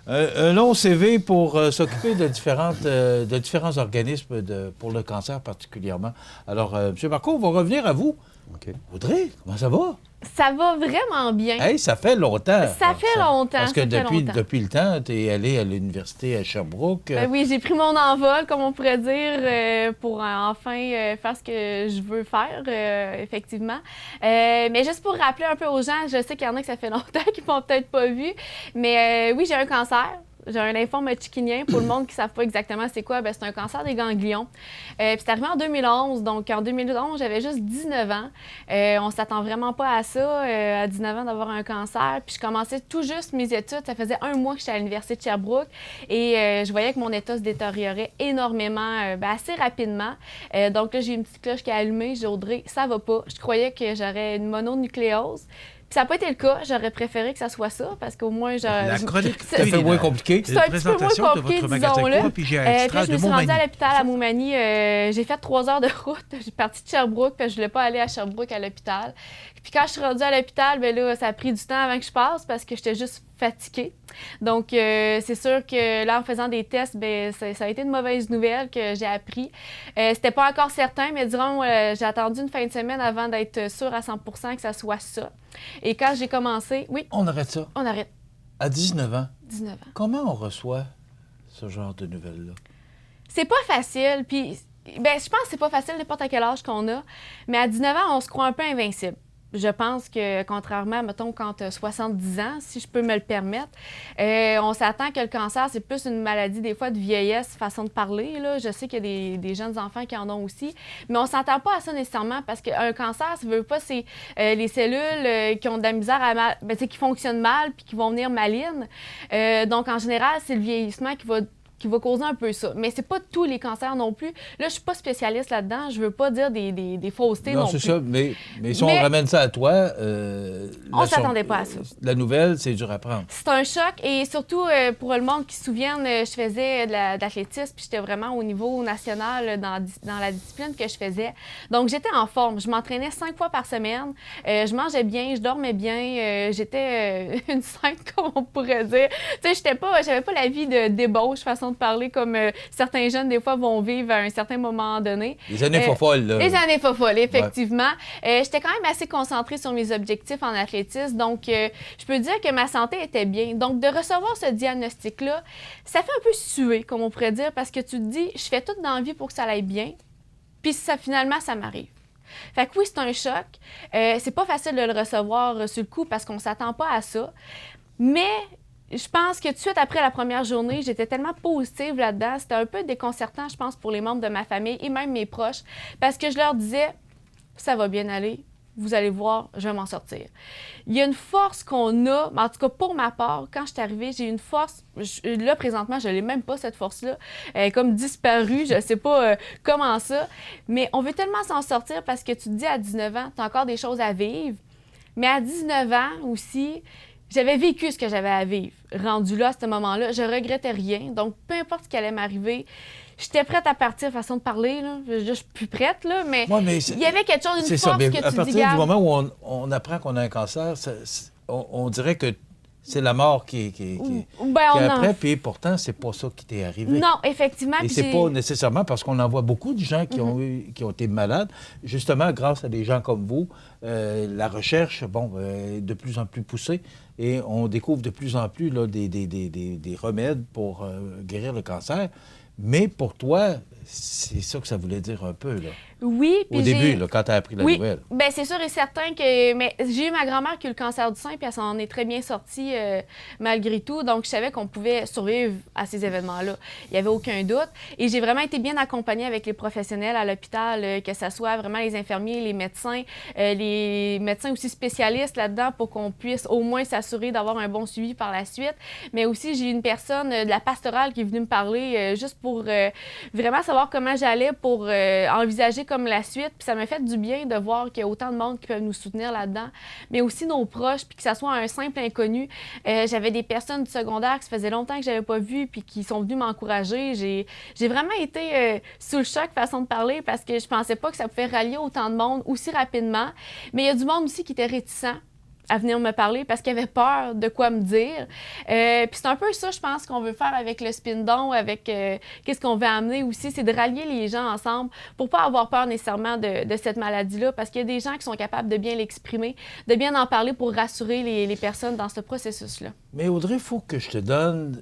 [SPEAKER 1] un long CV pour s'occuper de différents organismes pour le cancer particulièrement. Alors, M. Marco, on va revenir à vous.
[SPEAKER 10] OK.
[SPEAKER 1] Audrey, comment ça va?
[SPEAKER 9] Ça va vraiment bien.
[SPEAKER 1] Hey, ça fait longtemps.
[SPEAKER 9] Ça fait longtemps.
[SPEAKER 1] Parce que
[SPEAKER 9] ça fait longtemps.
[SPEAKER 1] depuis le temps, tu es allé à l'université à Sherbrooke.
[SPEAKER 9] Ben oui, j'ai pris mon envol, comme on pourrait dire, pour enfin faire ce que je veux faire, effectivement. Mais juste pour rappeler un peu aux gens, je sais qu'il y en a que ça fait longtemps qui m'ont peut-être pas vu, mais oui, j'ai un cancer. J'ai un lymphome hodgkinien. Pour le monde qui ne savent pas exactement c'est quoi, ben c'est un cancer des ganglions. Puis c'est arrivé en 2011. Donc, en 2011, j'avais juste 19 ans. On ne s'attend vraiment pas à ça, à 19 ans, d'avoir un cancer. Puis je commençais tout juste mes études. Ça faisait 1 mois que j'étais à l'Université de Sherbrooke. Et je voyais que mon état se détériorait énormément, assez rapidement. Donc là, j'ai une petite cloche qui a allumé. J'ai dit, Audrey, ça va pas. Je croyais que j'aurais une mononucléose. Puis ça n'a pas été le cas. J'aurais préféré que ça soit ça, parce qu'au moins...
[SPEAKER 1] La chronique,
[SPEAKER 9] c'est
[SPEAKER 1] un peu moins compliqué.
[SPEAKER 9] C'est un petit peu moins compliqué, disons-le.
[SPEAKER 1] Puis j'ai
[SPEAKER 9] Puis je me suis rendue à l'hôpital à Montmagny. J'ai fait 3 heures de route. J'ai parti de Sherbrooke, puis je voulais pas aller à Sherbrooke à l'hôpital. Puis quand je suis rendue à l'hôpital, bien là, ça a pris du temps avant que je passe, parce que j'étais juste fatiguée. Donc, c'est sûr que là, en faisant des tests, bien, ça a été une mauvaise nouvelle que j'ai appris. C'était pas encore certain, mais dirons, j'ai attendu une fin de semaine avant d'être sûre à 100% que ça soit ça. Et quand j'ai commencé, oui.
[SPEAKER 1] On arrête ça.
[SPEAKER 9] On arrête.
[SPEAKER 1] À 19 ans.
[SPEAKER 9] 19 ans.
[SPEAKER 1] Comment on reçoit ce genre de nouvelles-là?
[SPEAKER 9] C'est pas facile, puis ben, je pense que c'est pas facile n'importe à quel âge qu'on a, mais à 19 ans, on se croit un peu invincible. Je pense que, contrairement, mettons, quand tu as 70 ans, si je peux me le permettre, on s'attend que le cancer, c'est plus une maladie, des fois, de vieillesse, façon de parler. Là. Je sais qu'il y a des jeunes enfants qui en ont aussi, mais on ne s'attend pas à ça nécessairement, parce qu'un cancer, ça ne veut pas, c'est les cellules qui ont de la misère à qui fonctionnent mal puis qui vont venir malignes. Donc, en général, c'est le vieillissement qui va causer un peu ça. Mais c'est pas tous les cancers non plus. Là, je suis pas spécialiste là-dedans. Je veux pas dire des faussetés non plus.
[SPEAKER 1] Non, c'est ça. Mais si on ramène ça à toi...
[SPEAKER 9] on s'attendait pas à ça.
[SPEAKER 1] La nouvelle, c'est dur à prendre.
[SPEAKER 9] C'est un choc. Et surtout, pour le monde qui se souvienne, je faisais de l'athlétisme, puis j'étais vraiment au niveau national dans la discipline que je faisais. Donc, j'étais en forme. Je m'entraînais 5 fois par semaine. Je mangeais bien, je dormais bien. J'étais une sainte, comme on pourrait dire. Tu sais, j'avais pas la vie de débauche, façon de parler, comme certains jeunes, des fois, vont vivre à un certain moment donné.
[SPEAKER 1] Les années fofolles, là.
[SPEAKER 9] Les années fofolles, effectivement. Ouais. J'étais quand même assez concentrée sur mes objectifs en athlétisme, donc je peux dire que ma santé était bien. Donc, de recevoir ce diagnostic-là, ça fait un peu suer, comme on pourrait dire, parce que tu te dis, je fais tout dans la vie pour que ça aille bien, puis finalement, ça m'arrive. Fait que oui, c'est un choc. C'est pas facile de le recevoir sur le coup, parce qu'on s'attend pas à ça. Mais... je pense que tout de suite après la première journée, j'étais tellement positive là-dedans. C'était un peu déconcertant, je pense, pour les membres de ma famille et même mes proches, parce que je leur disais, ça va bien aller, vous allez voir, je vais m'en sortir. Il y a une force qu'on a, en tout cas pour ma part, quand je suis arrivée, j'ai une force, là présentement, je n'ai même pas cette force-là, elle est comme disparue, je ne sais pas comment ça, mais on veut tellement s'en sortir parce que tu te dis à 19 ans, tu as encore des choses à vivre, mais à 19 ans aussi, j'avais vécu ce que j'avais à vivre. Rendu là, à ce moment-là, je regrettais rien. Donc, peu importe ce qui allait m'arriver, j'étais prête à partir, façon de parler. Là. Je suis plus prête, là, mais il y avait quelque chose, une force que tu dis.
[SPEAKER 1] À partir du moment où on apprend qu'on a un cancer, on dirait que c'est la mort qui est après, puis pourtant, c'est pas ça qui t'est arrivé.
[SPEAKER 9] Non, effectivement.
[SPEAKER 1] Et c'est pas nécessairement parce qu'on en voit beaucoup de gens qui ont été malades. Justement, grâce à des gens comme vous, la recherche, est de plus en plus poussée et on découvre de plus en plus là, des remèdes pour guérir le cancer. Mais pour toi, c'est ça que ça voulait dire un peu, là.
[SPEAKER 9] Oui.
[SPEAKER 1] Au début, là, quand tu as appris la nouvelle.
[SPEAKER 9] Bien, c'est sûr et certain que... Mais j'ai eu ma grand-mère qui a eu le cancer du sein, puis elle s'en est très bien sortie malgré tout. Donc, je savais qu'on pouvait survivre à ces événements-là. Il n'y avait aucun doute. Et j'ai vraiment été bien accompagnée avec les professionnels à l'hôpital, que ce soit vraiment les infirmiers, les médecins aussi spécialistes là-dedans pour qu'on puisse au moins s'assurer d'avoir un bon suivi par la suite. Mais aussi, j'ai eu une personne de la pastorale qui est venue me parler juste pour vraiment savoir comment j'allais pour envisager comme la suite. Puis ça m'a fait du bien de voir qu'il y a autant de monde qui peuvent nous soutenir là-dedans, mais aussi nos proches, puis que ça soit un simple inconnu. J'avais des personnes du secondaire que ça faisait longtemps que je n'avais pas vu, puis qui sont venues m'encourager. J'ai vraiment été sous le choc, façon de parler, parce que je pensais pas que ça pouvait rallier autant de monde aussi rapidement. Mais il y a du monde aussi qui était réticent à venir me parler parce qu'il avait peur de quoi me dire. Puis c'est un peu ça, je pense, qu'on veut faire avec le Spin-Don, avec qu'est-ce qu'on veut amener aussi, c'est de rallier les gens ensemble pour pas avoir peur nécessairement de cette maladie-là, parce qu'il y a des gens qui sont capables de bien l'exprimer, de bien en parler pour rassurer les personnes dans ce processus-là.
[SPEAKER 1] Mais Audrey, il faut que je te donne,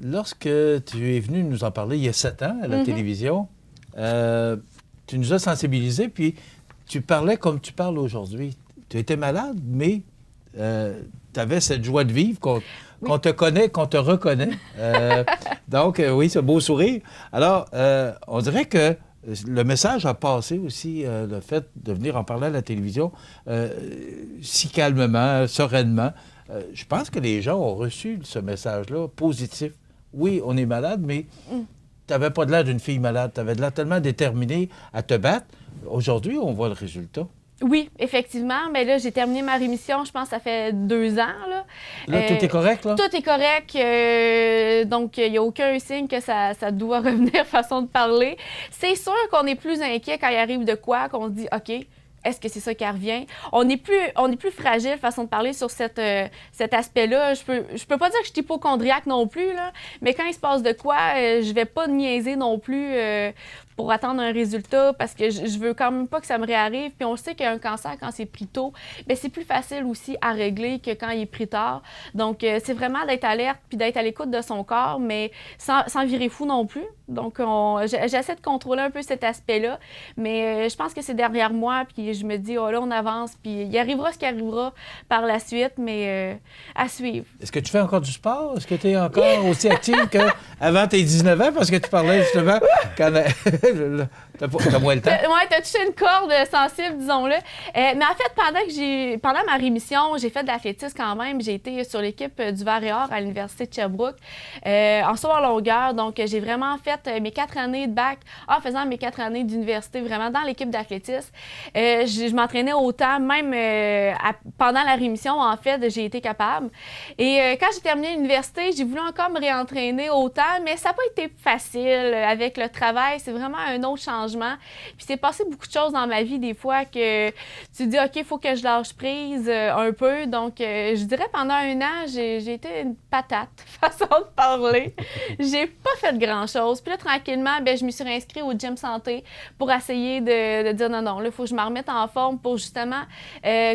[SPEAKER 1] lorsque tu es venue nous en parler il y a 7 ans à la télévision, tu nous as sensibilisés, puis tu parlais comme tu parles aujourd'hui. Tu étais malade, mais tu avais cette joie de vivre qu'on te connaît, qu'on te reconnaît. Donc, oui, ce beau sourire. Alors, on dirait que le message a passé aussi, le fait de venir en parler à la télévision si calmement, sereinement. Je pense que les gens ont reçu ce message-là positif. Oui, on est malade, mais tu n'avais pas de l'air d'une fille malade. Tu avais de l'air tellement déterminée à te battre. Aujourd'hui, on voit le résultat.
[SPEAKER 9] Oui, effectivement. Mais là, j'ai terminé ma rémission, je pense que ça fait 2 ans.
[SPEAKER 1] Là, tout est correct, là? Tout
[SPEAKER 9] est correct. Donc, il n'y a aucun signe que ça doit revenir, façon de parler. C'est sûr qu'on est plus inquiet quand il arrive de quoi, qu'on se dit, OK, est-ce que c'est ça qui revient? On est plus fragile, façon de parler, sur cet aspect-là. Je peux pas dire que je suis hypocondriaque non plus, là, mais quand il se passe de quoi, je vais pas niaiser non plus pour attendre un résultat, parce que je veux quand même pas que ça me réarrive. Puis on sait qu'un cancer, quand c'est pris tôt, bien, c'est plus facile aussi à régler que quand il est pris tard. Donc, c'est vraiment d'être alerte puis d'être à l'écoute de son corps, mais sans virer fou non plus. Donc, j'essaie de contrôler un peu cet aspect-là, mais je pense que c'est derrière moi, puis je me dis, oh là, on avance, puis il arrivera ce qui arrivera par la suite, mais à suivre.
[SPEAKER 1] Est-ce que tu fais encore du sport? Est-ce que tu es encore aussi active qu'avant tes 19 ans? Parce que tu parlais justement quand... T'as moins le temps?
[SPEAKER 9] Oui, t'as touché une corde sensible, disons-le. Mais en fait, pendant ma rémission, j'ai fait de l'athlétisme quand même. J'ai été sur l'équipe du Vert et Or à l'Université de Sherbrooke, en saut en longueur. Donc, j'ai vraiment fait mes 4 années de bac en faisant mes 4 années d'université, vraiment dans l'équipe d'athlétisme. Je m'entraînais autant, même pendant la rémission, en fait, j'ai été capable. Et quand j'ai terminé l'université, j'ai voulu encore me réentraîner autant, mais ça n'a pas été facile avec le travail. C'est vraiment un autre changement. Puis c'est passé beaucoup de choses dans ma vie, des fois, que tu dis, OK, il faut que je lâche prise un peu. Donc, je dirais, pendant 1 an, j'ai été une patate, façon de parler. J'ai pas fait grand-chose. Puis là, tranquillement, bien, je me suis réinscrite au gym santé pour essayer de dire non, là, il faut que je me remette en forme pour justement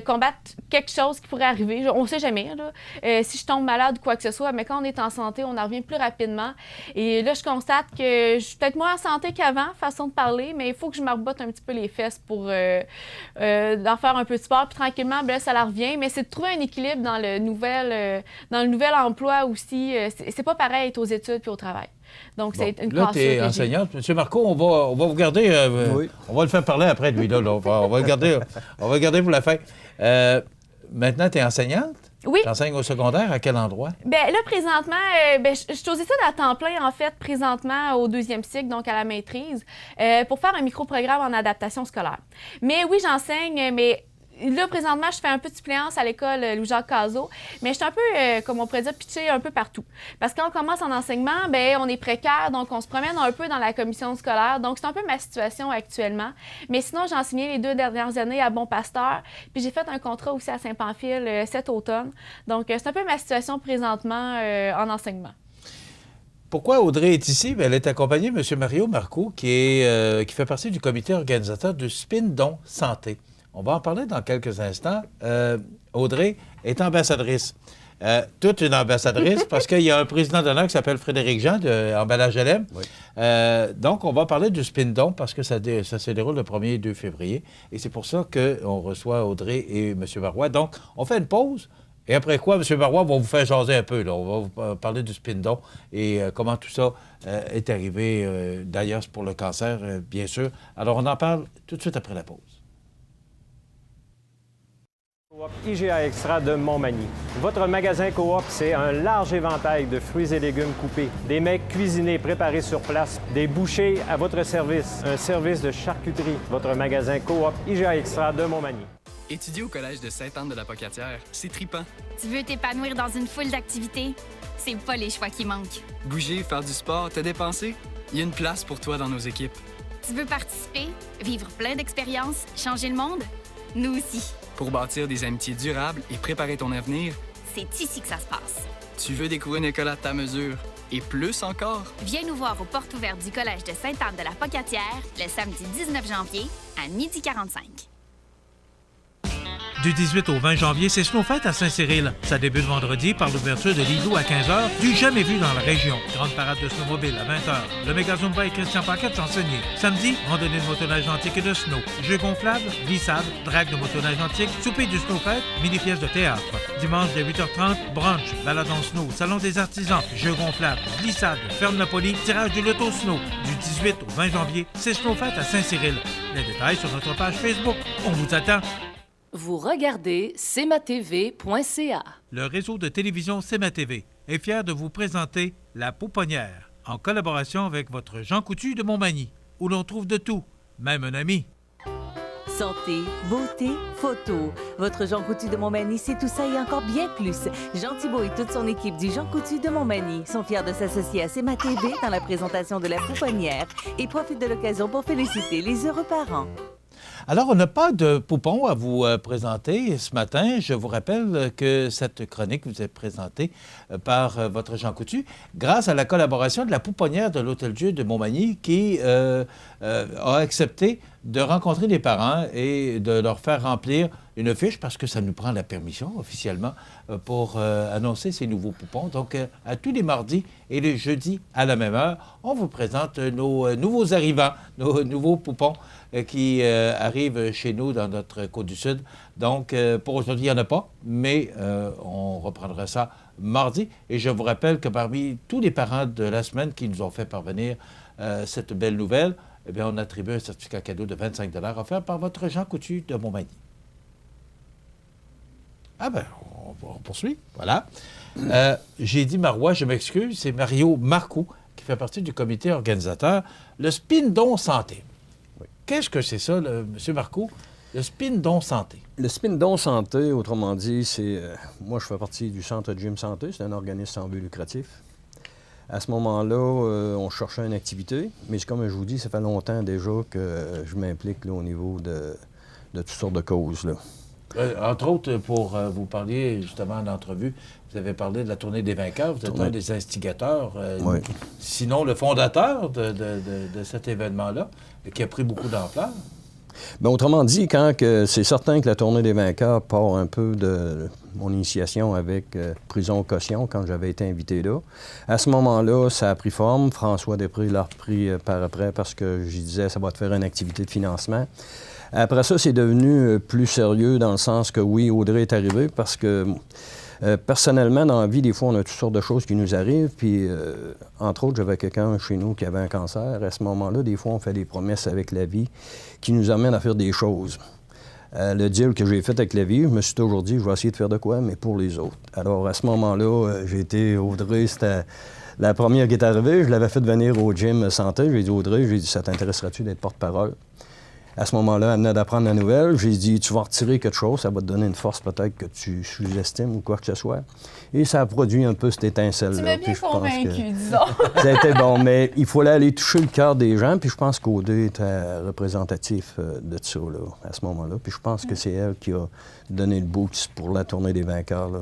[SPEAKER 9] combattre quelque chose qui pourrait arriver. On sait jamais, là. Si je tombe malade ou quoi que ce soit, mais quand on est en santé, on en revient plus rapidement. Et là, je constate que je suis peut-être moins en santé qu'avant, façon de parler, mais il faut que je me rebotte un petit peu les fesses pour en faire un peu de sport. Puis tranquillement, bien, ça la revient. Mais c'est de trouver un équilibre dans le nouvel emploi aussi. C'est pas pareil être aux études puis au travail. Donc, c'est une
[SPEAKER 1] là, tu es enseignante. M. Marco, on va vous garder. Oui. On va le faire parler après, lui. Là. On va le garder pour la fin. Maintenant, tu es enseignante?
[SPEAKER 9] Oui.
[SPEAKER 1] Tu enseignes au secondaire, à quel endroit?
[SPEAKER 9] Bien, là, présentement, je suis aux études à temps plein, en fait, présentement, au 2e cycle, donc à la maîtrise, pour faire un micro-programme en adaptation scolaire. Mais oui, j'enseigne, mais Là, présentement, je fais un peu de suppléance à l'école Louis-Jacques Cazot, mais je suis un peu, comme on pourrait dire, pitchée un peu partout. Parce que quand on commence en enseignement, bien, on est précaire, donc on se promène un peu dans la commission scolaire. Donc, c'est un peu ma situation actuellement. Mais sinon, j'ai enseigné les 2 dernières années à Bon Pasteur, puis j'ai fait un contrat aussi à Saint-Pamphile cet automne. Donc, c'est un peu ma situation présentement en enseignement.
[SPEAKER 1] Pourquoi Audrey est ici? Bien, elle est accompagnée de M. Mario Marcoux, qui fait partie du comité organisateur du Spin Don Santé. On va en parler dans quelques instants. Audrey est ambassadrice. Toute une ambassadrice, parce qu'il y a un président d'honneur qui s'appelle Frédéric Jean de Emballage LM. Oui. Donc, on va parler du Spin Don parce que ça se déroule le 1er et 2 février. Et c'est pour ça qu'on reçoit Audrey et M. Marois. Donc, on fait une pause. Et après quoi, M. Marois va vous faire jaser un peu. Là. On va vous parler du Spin Don et comment tout ça est arrivé. D'ailleurs, c'est pour le cancer, bien sûr. Alors, on en parle tout de suite après la pause.
[SPEAKER 8] Coop IGA Extra de Montmagny. Votre magasin Coop, c'est un large éventail de fruits et légumes coupés, des mets cuisinés préparés sur place, des bouchées à votre service, un service de charcuterie. Votre magasin Coop IGA Extra de Montmagny.
[SPEAKER 6] Étudier au Collège de Sainte-Anne-de-la-Pocatière, c'est tripant.
[SPEAKER 7] Tu veux t'épanouir dans une foule d'activités? C'est pas les choix qui manquent.
[SPEAKER 6] Bouger, faire du sport, te dépenser? Il y a une place pour toi dans nos équipes.
[SPEAKER 7] Tu veux participer, vivre plein d'expériences, changer le monde? Nous aussi.
[SPEAKER 6] Pour bâtir des amitiés durables et préparer ton avenir,
[SPEAKER 7] c'est ici que ça se passe.
[SPEAKER 6] Tu veux découvrir une école à ta mesure et plus encore?
[SPEAKER 7] Viens nous voir aux portes ouvertes du Collège de Sainte-Anne-de-la-Pocatière le samedi 19 janvier à 12h45.
[SPEAKER 1] Du 18 au 20 janvier, c'est Snowfête à Saint-Cyril. Ça débute vendredi par l'ouverture de l'igloo à 15h, du jamais vu dans la région. Grande parade de snowmobile à 20h. Le méga Zumba et Christian Paquette chansonnier. Samedi, randonnée de motoneige antique et de snow. Jeux gonflables, glissades, drague de motoneige antique, souper du Snowfête, mini-pièce de théâtre. Dimanche dès 8h30, brunch, balade en snow, salon des artisans, jeux gonflables, glissades, ferme Napoli, tirage du loto snow. Du 18 au 20 janvier, c'est Snowfête à Saint-Cyril. Les détails sur notre page Facebook. On vous attend.
[SPEAKER 5] Vous regardez cmatv.ca.
[SPEAKER 1] Le réseau de télévision CMA-TV est fier de vous présenter La Pouponnière, en collaboration avec votre Jean Coutu de Montmagny, où l'on trouve de tout, même un ami.
[SPEAKER 2] Santé, beauté, photo. Votre Jean Coutu de Montmagny, c'est tout ça et encore bien plus. Jean Thibault et toute son équipe du Jean Coutu de Montmagny sont fiers de s'associer à CMA-TV dans la présentation de La Pouponnière et profitent de l'occasion pour féliciter les heureux parents.
[SPEAKER 1] Alors, on n'a pas de poupon à vous présenter ce matin. Je vous rappelle que cette chronique vous est présentée par votre Jean Coutu grâce à la collaboration de la pouponnière de l'Hôtel-Dieu de Montmagny qui a accepté de rencontrer les parents et de leur faire remplir une fiche parce que ça nous prend la permission officiellement pour annoncer ces nouveaux poupons. Donc, à tous les mardis et les jeudis à la même heure, on vous présente nos nouveaux arrivants, nos nouveaux poupons qui arrivent chez nous dans notre Côte-du-Sud. Donc, pour aujourd'hui, il n'y en a pas, mais on reprendra ça mardi. Et je vous rappelle que parmi tous les parents de la semaine qui nous ont fait parvenir cette belle nouvelle, eh bien, on attribue un certificat cadeau de 25 $ offert par votre Jean Coutu de Montmagny. Ah ben, on poursuit, voilà. J'ai dit Marois, je m'excuse, c'est Mario Marcoux qui fait partie du comité organisateur. Le Spin Don Santé. Oui. Qu'est-ce que c'est ça, M. Marcoux, le Spin Don Santé?
[SPEAKER 10] Le Spin Don Santé, autrement dit, c'est... moi, je fais partie du Centre Gym Santé, c'est un organisme sans but lucratif. À ce moment-là, on cherchait une activité, mais comme je vous dis, ça fait longtemps déjà que je m'implique au niveau de toutes sortes de causes, là.
[SPEAKER 1] Entre autres, pour vous parler justement en entrevue, vous avez parlé de la Tournée des vainqueurs, vous êtes un des instigateurs, oui. Sinon le fondateur de cet événement-là, qui a pris beaucoup d'ampleur.
[SPEAKER 10] Bien, autrement dit, c'est certain que la Tournée des vainqueurs part un peu de mon initiation avec Prison Caution, quand j'avais été invité là. À ce moment-là, ça a pris forme. François Després l'a repris par après parce que je disais ça va te faire une activité de financement. Après ça, c'est devenu plus sérieux dans le sens que oui, Audrey est arrivée parce que personnellement, dans la vie, des fois, on a toutes sortes de choses qui nous arrivent. Puis, entre autres, j'avais quelqu'un chez nous qui avait un cancer. À ce moment-là, des fois, on fait des promesses avec la vie qui nous amènent à faire des choses. Le deal que j'ai fait avec la vie, je me suis toujours dit, je vais essayer de faire de quoi, mais pour les autres. Alors, à ce moment-là, j'ai été Audrey, c'était la première qui est arrivée. Je l'avais fait venir au gym santé. J'ai dit, Audrey, ça t'intéresserait-tu d'être porte-parole? À ce moment-là, elle venait d'apprendre la nouvelle. J'ai dit, tu vas retirer quelque chose, ça va te donner une force peut-être que tu sous-estimes ou quoi que ce soit. Et ça a produit un peu cette étincelle-là.
[SPEAKER 9] Tu m'as bien convaincu, disons.
[SPEAKER 10] Ça a été bon, mais il fallait aller toucher le cœur des gens, puis je pense qu'Aude était représentatif de ça, là, à ce moment-là. Puis je pense que c'est elle qui a donné le boost pour la tournée des vainqueurs, là.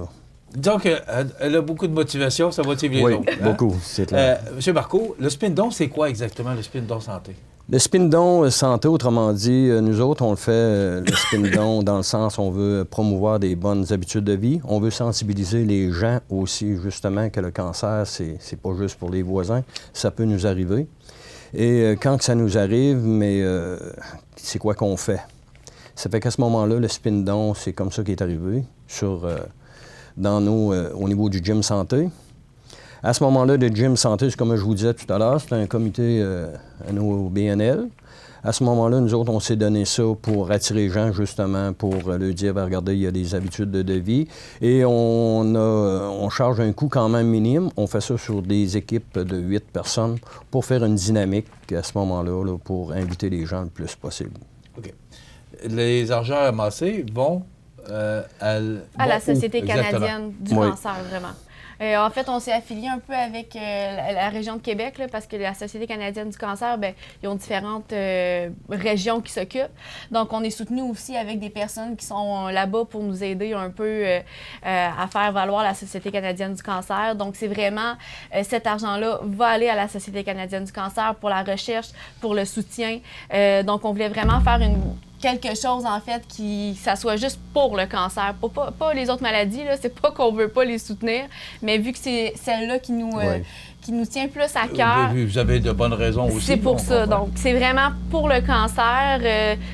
[SPEAKER 1] Disons qu'elle a beaucoup de motivation, ça motive les autres.
[SPEAKER 10] Oui, beaucoup, c'est clair.
[SPEAKER 1] Monsieur Marcoux, le spin-don, c'est quoi exactement, le spin-don santé?
[SPEAKER 10] Le spin-don santé, autrement dit, nous autres, on le fait, le spin-don, dans le sens on veut promouvoir des bonnes habitudes de vie. On veut sensibiliser les gens aussi, justement, que le cancer, c'est pas juste pour les voisins. Ça peut nous arriver. Et quand que ça nous arrive, mais c'est quoi qu'on fait? Ça fait qu'à ce moment-là, le spin-don, c'est comme ça qui est arrivé, au niveau du gym santé. À ce moment-là, le gym santé, c'est comme je vous disais tout à l'heure, c'est un comité à nos BNL. À ce moment-là, nous autres, on s'est donné ça pour attirer les gens, justement, pour leur dire, ben, regardez, il y a des habitudes de vie. Et on charge un coût quand même minime. On fait ça sur des équipes de 8 personnes pour faire une dynamique à ce moment-là, là, pour inviter les gens le plus possible.
[SPEAKER 1] OK. Les argents amassés vont
[SPEAKER 9] à la Société canadienne du cancer, vraiment. En fait, on s'est affilié un peu avec la région de Québec, là, parce que la Société canadienne du cancer, bien, ils ont différentes régions qui s'occupent. Donc, on est soutenu aussi avec des personnes qui sont là-bas pour nous aider un peu à faire valoir la Société canadienne du cancer. Donc, c'est vraiment, cet argent-là va aller à la Société canadienne du cancer pour la recherche, pour le soutien. Donc, on voulait vraiment faire quelque chose, en fait, ça soit juste pour le cancer, pas les autres maladies, là, c'est pas qu'on veut pas les soutenir, mais vu que c'est celle-là qui nous tient plus à cœur.
[SPEAKER 1] Vous avez de bonnes raisons aussi.
[SPEAKER 9] C'est pour ça. Donc, c'est vraiment pour le cancer,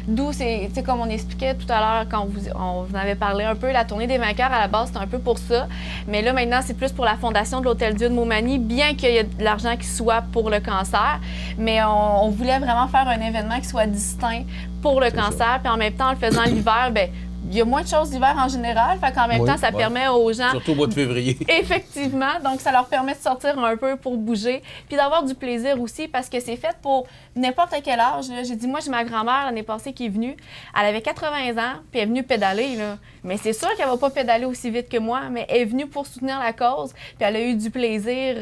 [SPEAKER 9] d'où c'est, comme on expliquait tout à l'heure quand on vous avait parlé un peu, la tournée des vainqueurs, à la base, c'est un peu pour ça. Mais là, maintenant, c'est plus pour la fondation de l'Hôtel-Dieu de Montmagny, bien qu'il y ait de l'argent qui soit pour le cancer. Mais on voulait vraiment faire un événement qui soit distinct pour le cancer. Puis en même temps, en le faisant l'hiver, bien, il y a moins de choses d'hiver en général, fait qu'en même temps, ça permet aux gens...
[SPEAKER 1] Surtout au mois de février.
[SPEAKER 9] Effectivement, donc ça leur permet de sortir un peu pour bouger, puis d'avoir du plaisir aussi, parce que c'est fait pour n'importe quel âge. J'ai dit, moi, j'ai ma grand-mère l'année passée qui est venue, elle avait 80 ans, puis elle est venue pédaler, là. Mais c'est sûr qu'elle va pas pédaler aussi vite que moi, mais elle est venue pour soutenir la cause, puis elle a eu du plaisir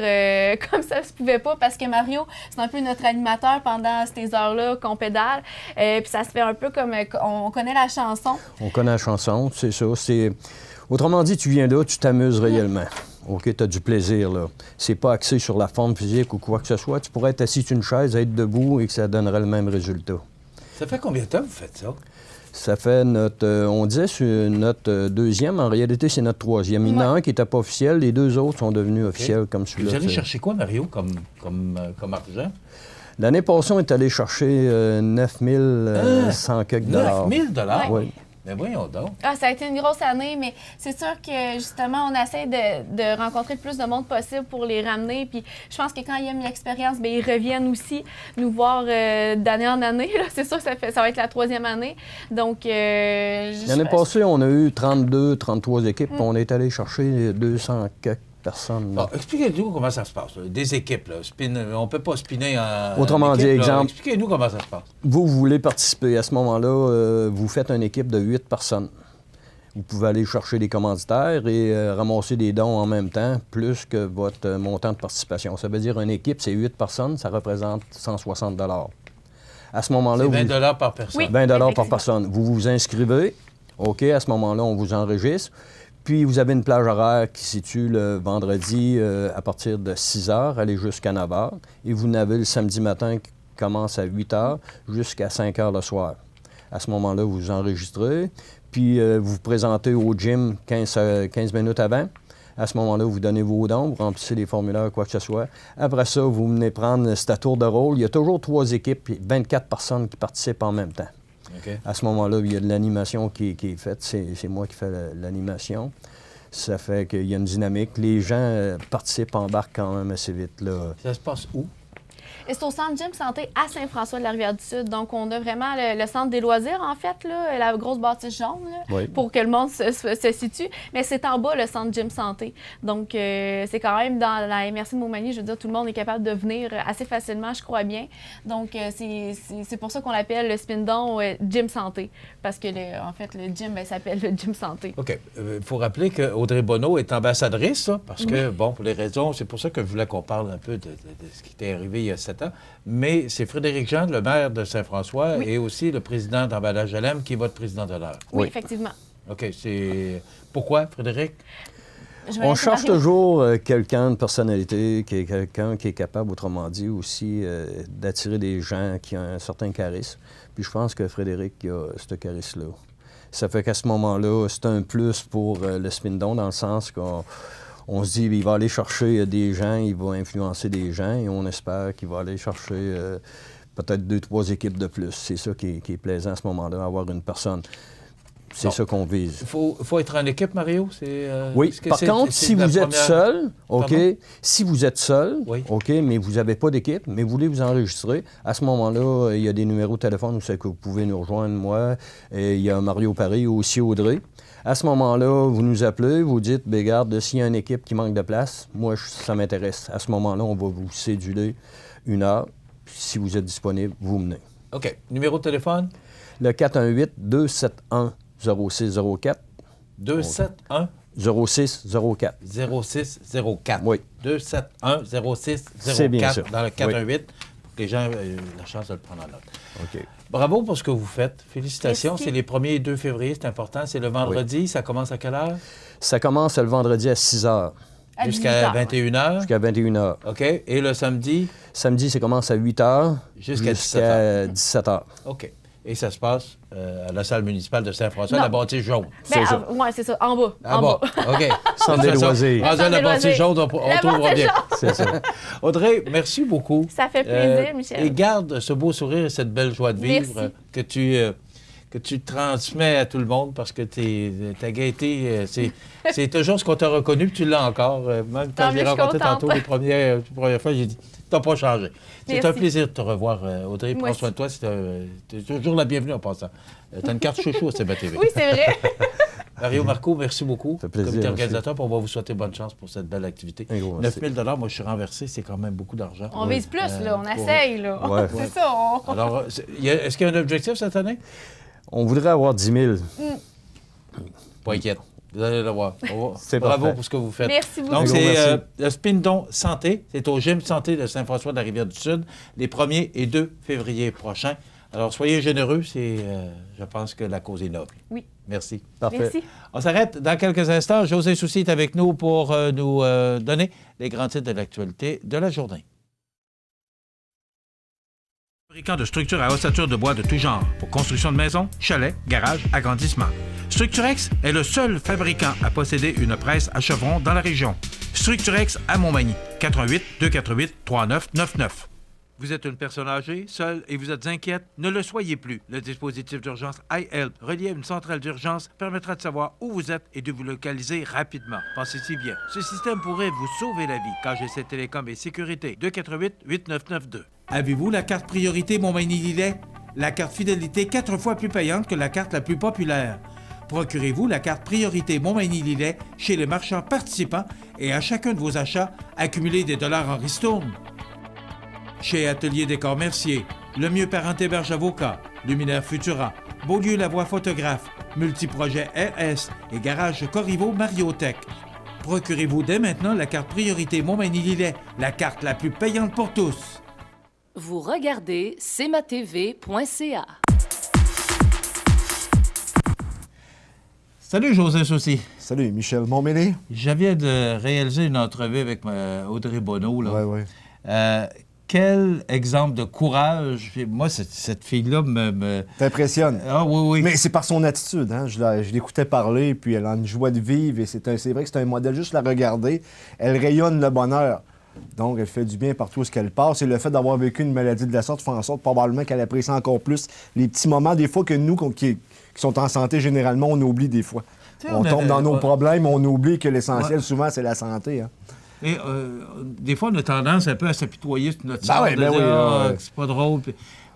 [SPEAKER 9] comme ça se pouvait pas, parce que Mario, c'est un peu notre animateur pendant ces heures-là qu'on pédale, puis ça se fait un peu comme... on connaît la chanson.
[SPEAKER 10] On connaît la chanson, c'est ça. Autrement dit, tu viens là, tu t'amuses réellement. OK, tu as du plaisir, là. C'est pas axé sur la forme physique ou quoi que ce soit. Tu pourrais être assis sur une chaise, être debout et que ça donnerait le même résultat.
[SPEAKER 1] Ça fait combien de temps que vous faites ça?
[SPEAKER 10] Ça fait on disait sur notre deuxième. En réalité, c'est notre troisième. Il y en a un qui n'était pas officiel. Les deux autres sont devenus officiels comme celui-là.
[SPEAKER 1] Vous allez chercher quoi, Mario, comme argent?
[SPEAKER 10] L'année passée, on est allé chercher 9 100 quelques dollars.
[SPEAKER 1] 9 000 $?
[SPEAKER 10] Oui.
[SPEAKER 1] Mais voyons donc.
[SPEAKER 9] Ça a été une grosse année, mais c'est sûr que, justement, on essaie de rencontrer le plus de monde possible pour les ramener. Puis je pense que quand ils aiment l'expérience, bien, ils reviennent aussi nous voir d'année en année. C'est sûr que ça va être la troisième année. Donc,
[SPEAKER 10] l'année passée, on a eu 33 équipes. On est allé chercher 200 quelques personnes.
[SPEAKER 1] Bon, expliquez-nous comment ça se passe, là. Des équipes, là. On ne peut pas spinner en
[SPEAKER 10] Autrement
[SPEAKER 1] équipe,
[SPEAKER 10] dit, exemple...
[SPEAKER 1] Expliquez-nous comment ça se passe.
[SPEAKER 10] Vous voulez participer. À ce moment-là, vous faites une équipe de 8 personnes. Vous pouvez aller chercher des commanditaires et ramasser des dons en même temps, plus que votre montant de participation. Ça veut dire une équipe, c'est 8 personnes, ça représente 160 $. À ce moment-là...
[SPEAKER 1] C'est 20 $ par personne.
[SPEAKER 9] Oui,
[SPEAKER 10] 20 $ par personne. Vous vous inscrivez. OK, à ce moment-là, on vous enregistre. Puis, vous avez une plage horaire qui se situe le vendredi à partir de 6 h, aller jusqu'à 9 h. Et vous en avez le samedi matin qui commence à 8 h jusqu'à 5 h le soir. À ce moment-là, vous vous enregistrez. Puis, vous vous présentez au gym 15 minutes avant. À ce moment-là, vous donnez vos dons, vous remplissez les formulaires, quoi que ce soit. Après ça, vous venez prendre, c'est à tour de rôle. Il y a toujours 3 équipes, 24 personnes qui participent en même temps.
[SPEAKER 1] Okay.
[SPEAKER 10] À ce moment-là, il y a de l'animation qui est faite. C'est moi qui fais l'animation. Ça fait qu'il y a une dynamique. Les gens participent, embarquent quand même assez vite, là.
[SPEAKER 1] Ça se passe où?
[SPEAKER 9] Et c'est au centre Gym Santé à Saint-François de la Rivière-du-Sud. Donc, on a vraiment le centre des loisirs, en fait, là, la grosse bâtisse jaune, là, pour que le monde se situe. Mais c'est en bas, le centre Gym Santé. Donc, c'est quand même dans la MRC de Montmagny, je veux dire, tout le monde est capable de venir assez facilement, je crois bien. Donc, c'est pour ça qu'on l'appelle le Spindon Gym Santé. Parce que, en fait, le gym s'appelle le Gym Santé.
[SPEAKER 1] OK. Il faut rappeler qu'Audrey Bonneau est ambassadrice, ça, parce que, bon, pour les raisons, c'est pour ça que je voulais qu'on parle un peu de ce qui était arrivé il y a 7 ans. Mais c'est Frédéric Jean, le maire de Saint-François, et aussi le président d'Emballage LM, qui est votre président d'honneur.
[SPEAKER 9] Oui, effectivement.
[SPEAKER 1] OK. C'est... Pourquoi, Frédéric?
[SPEAKER 10] On cherche toujours quelqu'un de personnalité, qui est quelqu'un qui est capable, autrement dit, aussi d'attirer des gens qui ont un certain charisme. Puis je pense que Frédéric a ce charisme-là. Ça fait qu'à ce moment-là, c'est un plus pour le Spindon, dans le sens qu'on se dit il va aller chercher des gens, il va influencer des gens, et on espère qu'il va aller chercher peut-être 2-3 équipes de plus. C'est ça qui est plaisant à ce moment-là, avoir une personne. C'est ça qu'on vise.
[SPEAKER 1] Il faut être en équipe, Mario?
[SPEAKER 10] Oui. Par contre, si vous êtes seul, OK, si vous êtes seul,
[SPEAKER 1] oui.
[SPEAKER 10] OK, mais vous n'avez pas d'équipe, mais vous voulez vous enregistrer, à ce moment-là, il y a des numéros de téléphone où c'est que vous pouvez nous rejoindre, moi, et il y a Mario Paris, aussi Audrey. À ce moment-là, vous nous appelez, vous dites, bien, regarde, s'il y a une équipe qui manque de place, moi, ça m'intéresse. À ce moment-là, on va vous céduler 1 heure. Si vous êtes disponible, vous venez.
[SPEAKER 1] OK. Numéro de téléphone?
[SPEAKER 10] Le 418-271-0604.
[SPEAKER 1] 271
[SPEAKER 10] 0604.
[SPEAKER 1] 0604.
[SPEAKER 10] Oui.
[SPEAKER 1] 271 0604.
[SPEAKER 10] C'est bien ça.
[SPEAKER 1] Dans le 418, pour que les gens aient la chance de le prendre en note.
[SPEAKER 10] OK.
[SPEAKER 1] Bravo pour ce que vous faites. Félicitations.
[SPEAKER 9] Merci.
[SPEAKER 1] C'est les 1er et 2 février, c'est important. C'est le vendredi. Oui. Ça commence à quelle heure?
[SPEAKER 10] Ça commence le vendredi à 6 h.
[SPEAKER 1] Jusqu'à 21 h?
[SPEAKER 10] Jusqu'à 21 h.
[SPEAKER 1] OK. Et le samedi?
[SPEAKER 10] Samedi, ça commence à 8 h.
[SPEAKER 1] Jusqu'à 17
[SPEAKER 10] h.
[SPEAKER 1] OK. Et ça se passe à la salle municipale de Saint-François, la bâtisse jaune.
[SPEAKER 9] C'est ça. Oui, c'est ça. En bas.
[SPEAKER 1] En bas. OK.
[SPEAKER 10] Centre des loisirs.
[SPEAKER 1] La bâtisse jaune, on trouvera bien.
[SPEAKER 10] C'est ça.
[SPEAKER 1] Audrey, merci beaucoup.
[SPEAKER 9] Ça fait plaisir, Michel.
[SPEAKER 1] Et garde ce beau sourire et cette belle joie de vivre que tu transmets à tout le monde, parce que ta gaieté, c'est toujours ce qu'on t'a reconnu, puis tu l'as encore. Même quand je l'ai rencontré tantôt les premières fois, j'ai dit, t'as pas changé. C'est un plaisir de te revoir, Audrey. Prends soin de toi. Tu es toujours la bienvenue en passant. Tu as une carte chouchou à CBTV.
[SPEAKER 9] Oui, c'est vrai.
[SPEAKER 1] Mario Marco, merci beaucoup.
[SPEAKER 10] Ça fait plaisir,
[SPEAKER 1] comité organisateur, on va vous souhaiter bonne chance pour cette belle activité. 9 000 $, moi, je suis renversé, c'est quand même beaucoup d'argent.
[SPEAKER 9] On vise plus, là. On essaye, là.
[SPEAKER 10] Ouais.
[SPEAKER 9] C'est ça.
[SPEAKER 1] Alors, est-ce qu'il y a un objectif cette année?
[SPEAKER 10] On voudrait avoir 10 000.
[SPEAKER 1] Pas inquiète. Vous allez le voir. Bravo
[SPEAKER 10] parfait.
[SPEAKER 1] pour ce que vous faites.
[SPEAKER 9] Merci beaucoup.
[SPEAKER 1] Donc, c'est le Spindon Santé. C'est au Gym Santé de Saint-François de la Rivière-du-Sud, les 1er et 2 février prochains. Alors, soyez généreux. Je pense que la cause est noble.
[SPEAKER 9] Oui.
[SPEAKER 1] Merci.
[SPEAKER 10] Parfait.
[SPEAKER 9] Merci.
[SPEAKER 1] On s'arrête dans quelques instants. José Soucy est avec nous pour nous donner les grands titres de l'actualité de la journée. Fabricant de structures à ossature de bois de tout genre pour construction de maisons, chalets, garages, agrandissements. Structurex est le seul fabricant à posséder une presse à chevrons dans la région. Structurex à Montmagny, 88 248 3999. Vous êtes une personne âgée, seule et vous êtes inquiète? Ne le soyez plus. Le dispositif d'urgence iHelp, relié à une centrale d'urgence, permettra de savoir où vous êtes et de vous localiser rapidement. Pensez-y bien. Ce système pourrait vous sauver la vie. KGC Télécom et Sécurité, 248-8992. Avez-vous la carte Priorité Montmagny-Lillet? La carte fidélité 4 fois plus payante que la carte la plus populaire. Procurez-vous la carte Priorité Montmagny-Lillet chez les marchands participants et à chacun de vos achats, accumulez des dollars en ristourne. Chez Atelier Décor Mercier, Le Mieux Parent Héberge Avocat, Luminaire Futura, Beaulieu Lavoie Photographe, Multiprojet RS et Garage Corriveau Mariotech. Procurez-vous dès maintenant la carte Priorité Montmagny-Lillet, la carte la plus payante pour tous.
[SPEAKER 5] Vous regardez cmatv.ca.
[SPEAKER 1] Salut José Soucy.
[SPEAKER 11] Salut Michel Montmagny.
[SPEAKER 1] Je viens de réaliser une entrevue avec Audrey Bonneau.
[SPEAKER 11] Oui, oui.
[SPEAKER 1] Quel exemple de courage. Moi, cette fille-là me...
[SPEAKER 11] T'impressionne.
[SPEAKER 1] Ah oui, oui.
[SPEAKER 11] Mais c'est par son attitude. Hein? Je l'écoutais parler, puis elle a une joie de vivre. Et c'est vrai que c'est un modèle, juste la regarder. Elle rayonne le bonheur. Donc, elle fait du bien partout où elle passe. Et le fait d'avoir vécu une maladie de la sorte fait en sorte probablement qu'elle apprécie encore plus les petits moments, des fois, que nous, qui sont en santé, généralement, on oublie des fois. On tombe dans nos problèmes, on oublie que l'essentiel, souvent, c'est la santé. Hein?
[SPEAKER 1] Et des fois, on a tendance un peu à s'apitoyer sur notre sort,
[SPEAKER 11] oui,
[SPEAKER 1] de dire
[SPEAKER 11] oui.
[SPEAKER 1] que c'est pas drôle.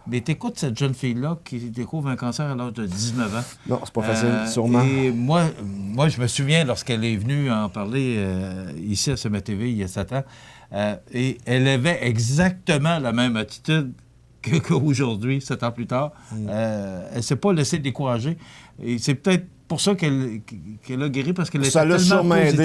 [SPEAKER 1] Mais t'écoutes cette jeune fille-là qui découvre un cancer à l'âge de 19 ans.
[SPEAKER 11] Non, c'est pas facile, sûrement.
[SPEAKER 1] Et moi, je me souviens, lorsqu'elle est venue en parler ici à Summa TV il y a 7 ans, et elle avait exactement la même attitude qu'aujourd'hui, 7 ans plus tard. Elle ne s'est pas laissée décourager. Et c'est peut-être pour ça qu'elle a guéri, parce qu'elle était tellement positive. Ça l'a sûrement aidé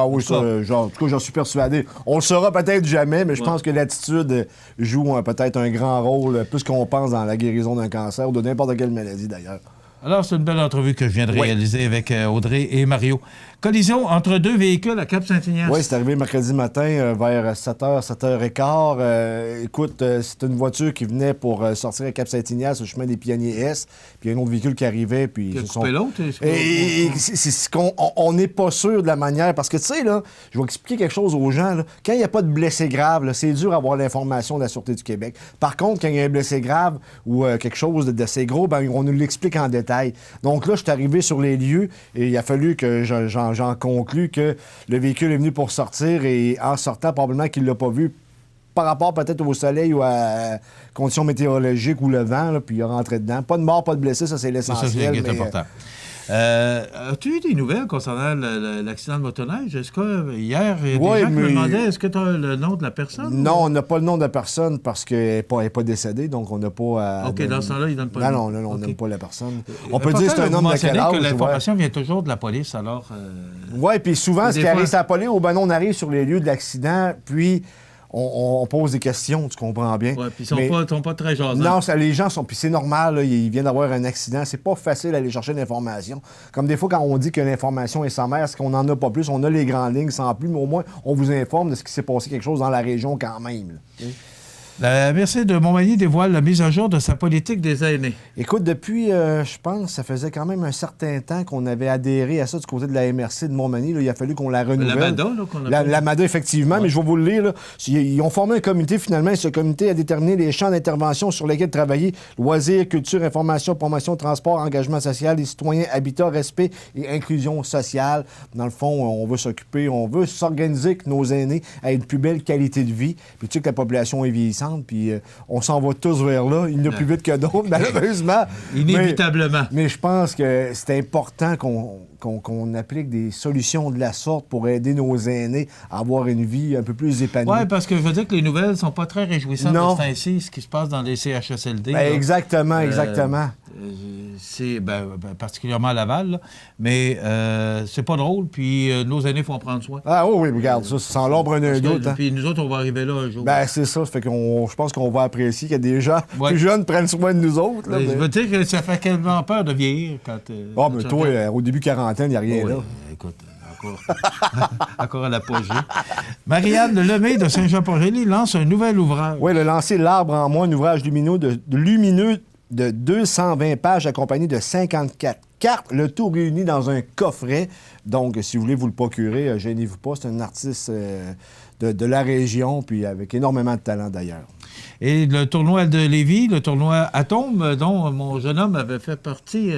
[SPEAKER 11] oui, ça, en tout cas, j'en suis persuadé. On le saura peut-être jamais, mais je pense que l'attitude joue peut-être un grand rôle, plus qu'on pense dans la guérison d'un cancer ou de n'importe quelle maladie, d'ailleurs.
[SPEAKER 1] Alors, c'est une belle entrevue que je viens de réaliser avec Audrey et Mario. Collision entre 2 véhicules à Cap-Saint-Ignace.
[SPEAKER 11] Oui, c'est arrivé mercredi matin vers 7h, 7h15. Écoute, c'est une voiture qui venait pour sortir à Cap-Saint-Ignace au chemin des Pionniers-Est. Puis il y a un autre véhicule qui arrivait. Puis
[SPEAKER 1] qui a coupé l'autre?
[SPEAKER 11] On n'est pas sûr de la manière. Parce que, tu sais, là, je vais expliquer quelque chose aux gens. Là. Quand il n'y a pas de blessés graves, là, c'est dur d'avoir l'information de la Sûreté du Québec. Par contre, quand il y a un blessé grave ou quelque chose d'assez gros, ben, on nous l'explique en détail. Donc là, je suis arrivé sur les lieux et il a fallu que j'en conclue que le véhicule est venu pour sortir et en sortant, probablement qu'il ne l'a pas vu par rapport peut-être au soleil ou à conditions météorologiques ou le vent, là, puis il est rentré dedans. Pas de mort, pas de blessés, ça c'est l'essentiel.
[SPEAKER 1] C'est important. As-tu eu des nouvelles concernant l'accident de motoneige? Est-ce que hier, il y a des gens qui me demandaient, est-ce que tu as le nom de la personne?
[SPEAKER 11] Non, on n'a pas le nom de la personne parce qu'elle n'est pas décédée, donc on n'a pas...
[SPEAKER 1] OK, dans ce temps-là, ils ne donnent pas
[SPEAKER 11] le nom. Non, on n'aime pas la personne. On peut dire que c'est un homme de quel âge?
[SPEAKER 1] Que l'information vient toujours de la police, alors...
[SPEAKER 11] Oui, puis souvent, ce qui arrive, c'est la police, ou ben on arrive sur les lieux de l'accident, puis... On pose des questions, tu comprends bien.
[SPEAKER 1] Oui, puis ils ne sont pas très jasants.
[SPEAKER 11] Non, les gens sont... Puis c'est normal, là, ils viennent d'avoir un accident. C'est pas facile d'aller chercher l'information. Comme des fois, quand on dit que l'information est sommaire, c'est qu'on n'en a pas plus. On a les grandes lignes sans plus, mais au moins, on vous informe de ce qui s'est passé quelque chose dans la région quand même.
[SPEAKER 1] La MRC de Montmagny dévoile la mise à jour de sa politique des aînés.
[SPEAKER 11] Écoute, depuis, je pense, ça faisait quand même un certain temps qu'on avait adhéré à ça du côté de la MRC de Montmagny. Là, il a fallu qu'on la renouvelle.
[SPEAKER 1] La MADA, là, qu'on a
[SPEAKER 11] la MADA, effectivement, mais je vais vous le lire. Là. Ils ont formé un comité, finalement, et ce comité a déterminé les champs d'intervention sur lesquels travailler. Loisirs, culture, information, promotion, transport, engagement social, les citoyens, habitat, respect et inclusion sociale. Dans le fond, on veut s'occuper, on veut s'organiser que nos aînés aient une plus belle qualité de vie. Puis tu sais que la population est vieillissante. Puis on s'en va tous vers là. Il n'y en a plus vite que d'autres, malheureusement.
[SPEAKER 1] Inévitablement.
[SPEAKER 11] Mais je pense que c'est important qu'on applique des solutions de la sorte pour aider nos aînés à avoir une vie un peu plus épanouie.
[SPEAKER 1] Oui, parce que je veux dire que les nouvelles ne sont pas très réjouissantes de ce temps-ci, ce qui se passe dans les CHSLD.
[SPEAKER 11] Ben, exactement.
[SPEAKER 1] C'est particulièrement à Laval, là. Mais c'est pas drôle, puis nos aînés font prendre soin.
[SPEAKER 11] Ah oui, regarde, ça, sans l'ombre d'un doute.
[SPEAKER 1] Puis nous autres, on va arriver là un jour.
[SPEAKER 11] Ben, c'est ça. Fait qu'on, je pense qu'on va apprécier que des gens plus jeunes prennent soin de nous autres. Là,
[SPEAKER 1] Je veux dire que ça fait quasiment peur de vieillir quand...
[SPEAKER 11] mais toi, au début quarantaine, il n'y a rien là.
[SPEAKER 1] Écoute, encore à l'apogée. Marianne Lemay de Saint-Jean-Port-Joli lance un nouvel ouvrage.
[SPEAKER 11] Oui, le lancer L'Arbre en moi, un ouvrage lumineux de 220 pages accompagné de 54 cartes, le tout réuni dans un coffret. Donc, si vous voulez vous le procurer, gênez-vous pas. C'est un artiste de la région, puis avec énormément de talent d'ailleurs.
[SPEAKER 1] Et le tournoi de Lévis, le tournoi Atome, dont mon jeune homme avait fait partie...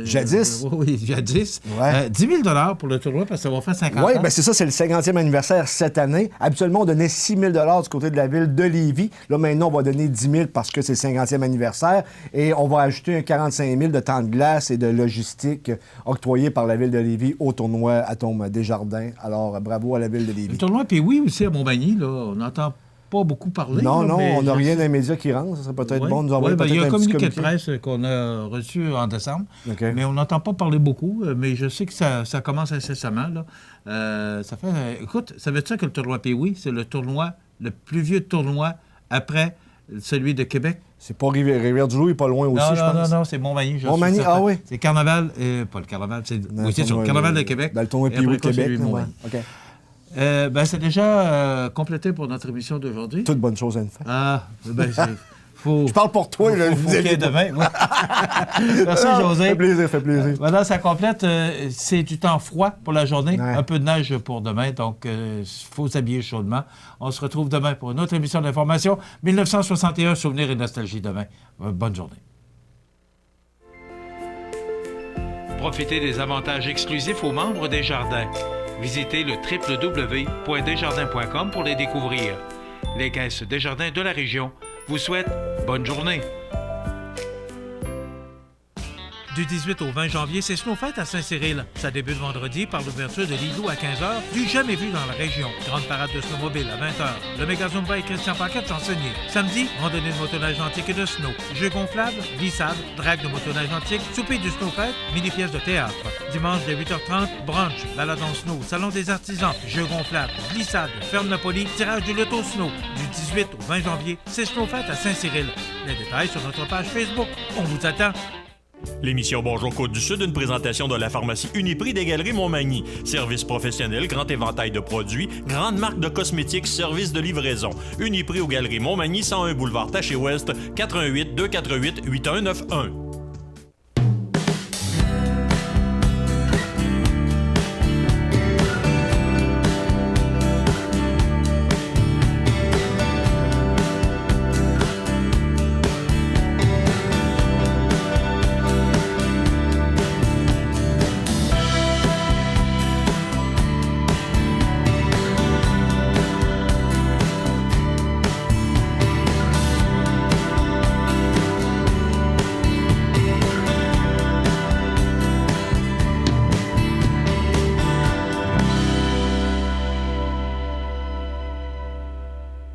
[SPEAKER 11] jadis.
[SPEAKER 1] Oui, jadis.
[SPEAKER 11] Ouais.
[SPEAKER 1] 10 000 pour le tournoi, parce que ça va faire 50 ans.
[SPEAKER 11] Oui, bien c'est ça, c'est le 50e anniversaire cette année. Habituellement, on donnait 6 000 du côté de la ville de Lévis. Là, maintenant, on va donner 10 000 parce que c'est le 50e anniversaire. Et on va ajouter un 45 000 de temps de glace et de logistique octroyé par la ville de Lévis au tournoi Atome Desjardins. Alors, bravo à la ville de Lévis.
[SPEAKER 1] Le tournoi, puis oui, aussi à Montmagny, là, on n'entend pas beaucoup parler.
[SPEAKER 11] Non,
[SPEAKER 1] là,
[SPEAKER 11] non, on n'a rien d'un média qui rentre. Ça serait peut-être bon de nous envoyer peut-être
[SPEAKER 1] il y a un communiqué
[SPEAKER 11] communiqué
[SPEAKER 1] de presse qu'on a reçu en décembre,
[SPEAKER 11] okay.
[SPEAKER 1] Mais on n'entend pas parler beaucoup. Mais je sais que ça commence incessamment. Là. Ça fait... écoute, savais-tu que le tournoi Pee-Wee, c'est le plus vieux tournoi après celui de Québec?
[SPEAKER 11] C'est pas Rivière-du-Loup, il est pas loin aussi, je pense.
[SPEAKER 1] Non, c'est Montmagny.
[SPEAKER 11] Montmagny, ah oui?
[SPEAKER 1] C'est Carnaval, pas le Carnaval, oui, c'est sûr, le Carnaval de Québec.
[SPEAKER 11] Le tournoi Pee-Wee de Québec.
[SPEAKER 1] OK. C'est déjà complété pour notre émission d'aujourd'hui.
[SPEAKER 11] Toute bonne chose à une fin.
[SPEAKER 1] Ah, faut...
[SPEAKER 11] Je parle pour toi, là.
[SPEAKER 1] Faut demain. Oui. Merci, José.
[SPEAKER 11] Fait plaisir.
[SPEAKER 1] Voilà, ça complète. C'est du temps froid pour la journée. Ouais. Un peu de neige pour demain, donc il faut s'habiller chaudement. On se retrouve demain pour une autre émission d'information. 1961, souvenirs et nostalgie demain. Bonne journée. Profitez des avantages exclusifs aux membres des Jardins. Visitez le www.desjardins.com pour les découvrir. Les caisses Desjardins de la région vous souhaitent bonne journée. Du 18 au 20 janvier, c'est Snowfête à Saint-Cyril. Ça débute vendredi par l'ouverture de l'igloo à 15h, du jamais vu dans la région. Grande parade de snowmobile à 20h. Le méga Zumba et Christian Paquette chansonnier. Samedi, randonnée de motoneige antique et de snow. Jeux gonflables, glissades, drague de motoneige antique, souper du Snowfête, mini-pièce de théâtre. Dimanche dès 8h30, brunch, balade en snow, salon des artisans, jeux gonflables, glissades, ferme Napoli, tirage du loto snow. Du 18 au 20 janvier, c'est Snowfête à Saint-Cyril. Les détails sur notre page Facebook. On vous attend.
[SPEAKER 4] L'émission Bonjour Côte-du-Sud, une présentation de la pharmacie Uniprix des Galeries Montmagny. Service professionnel, grand éventail de produits, grande marque de cosmétiques, service de livraison. Uniprix aux Galeries Montmagny, 101 boulevard Taché-Ouest, 88 248 8191.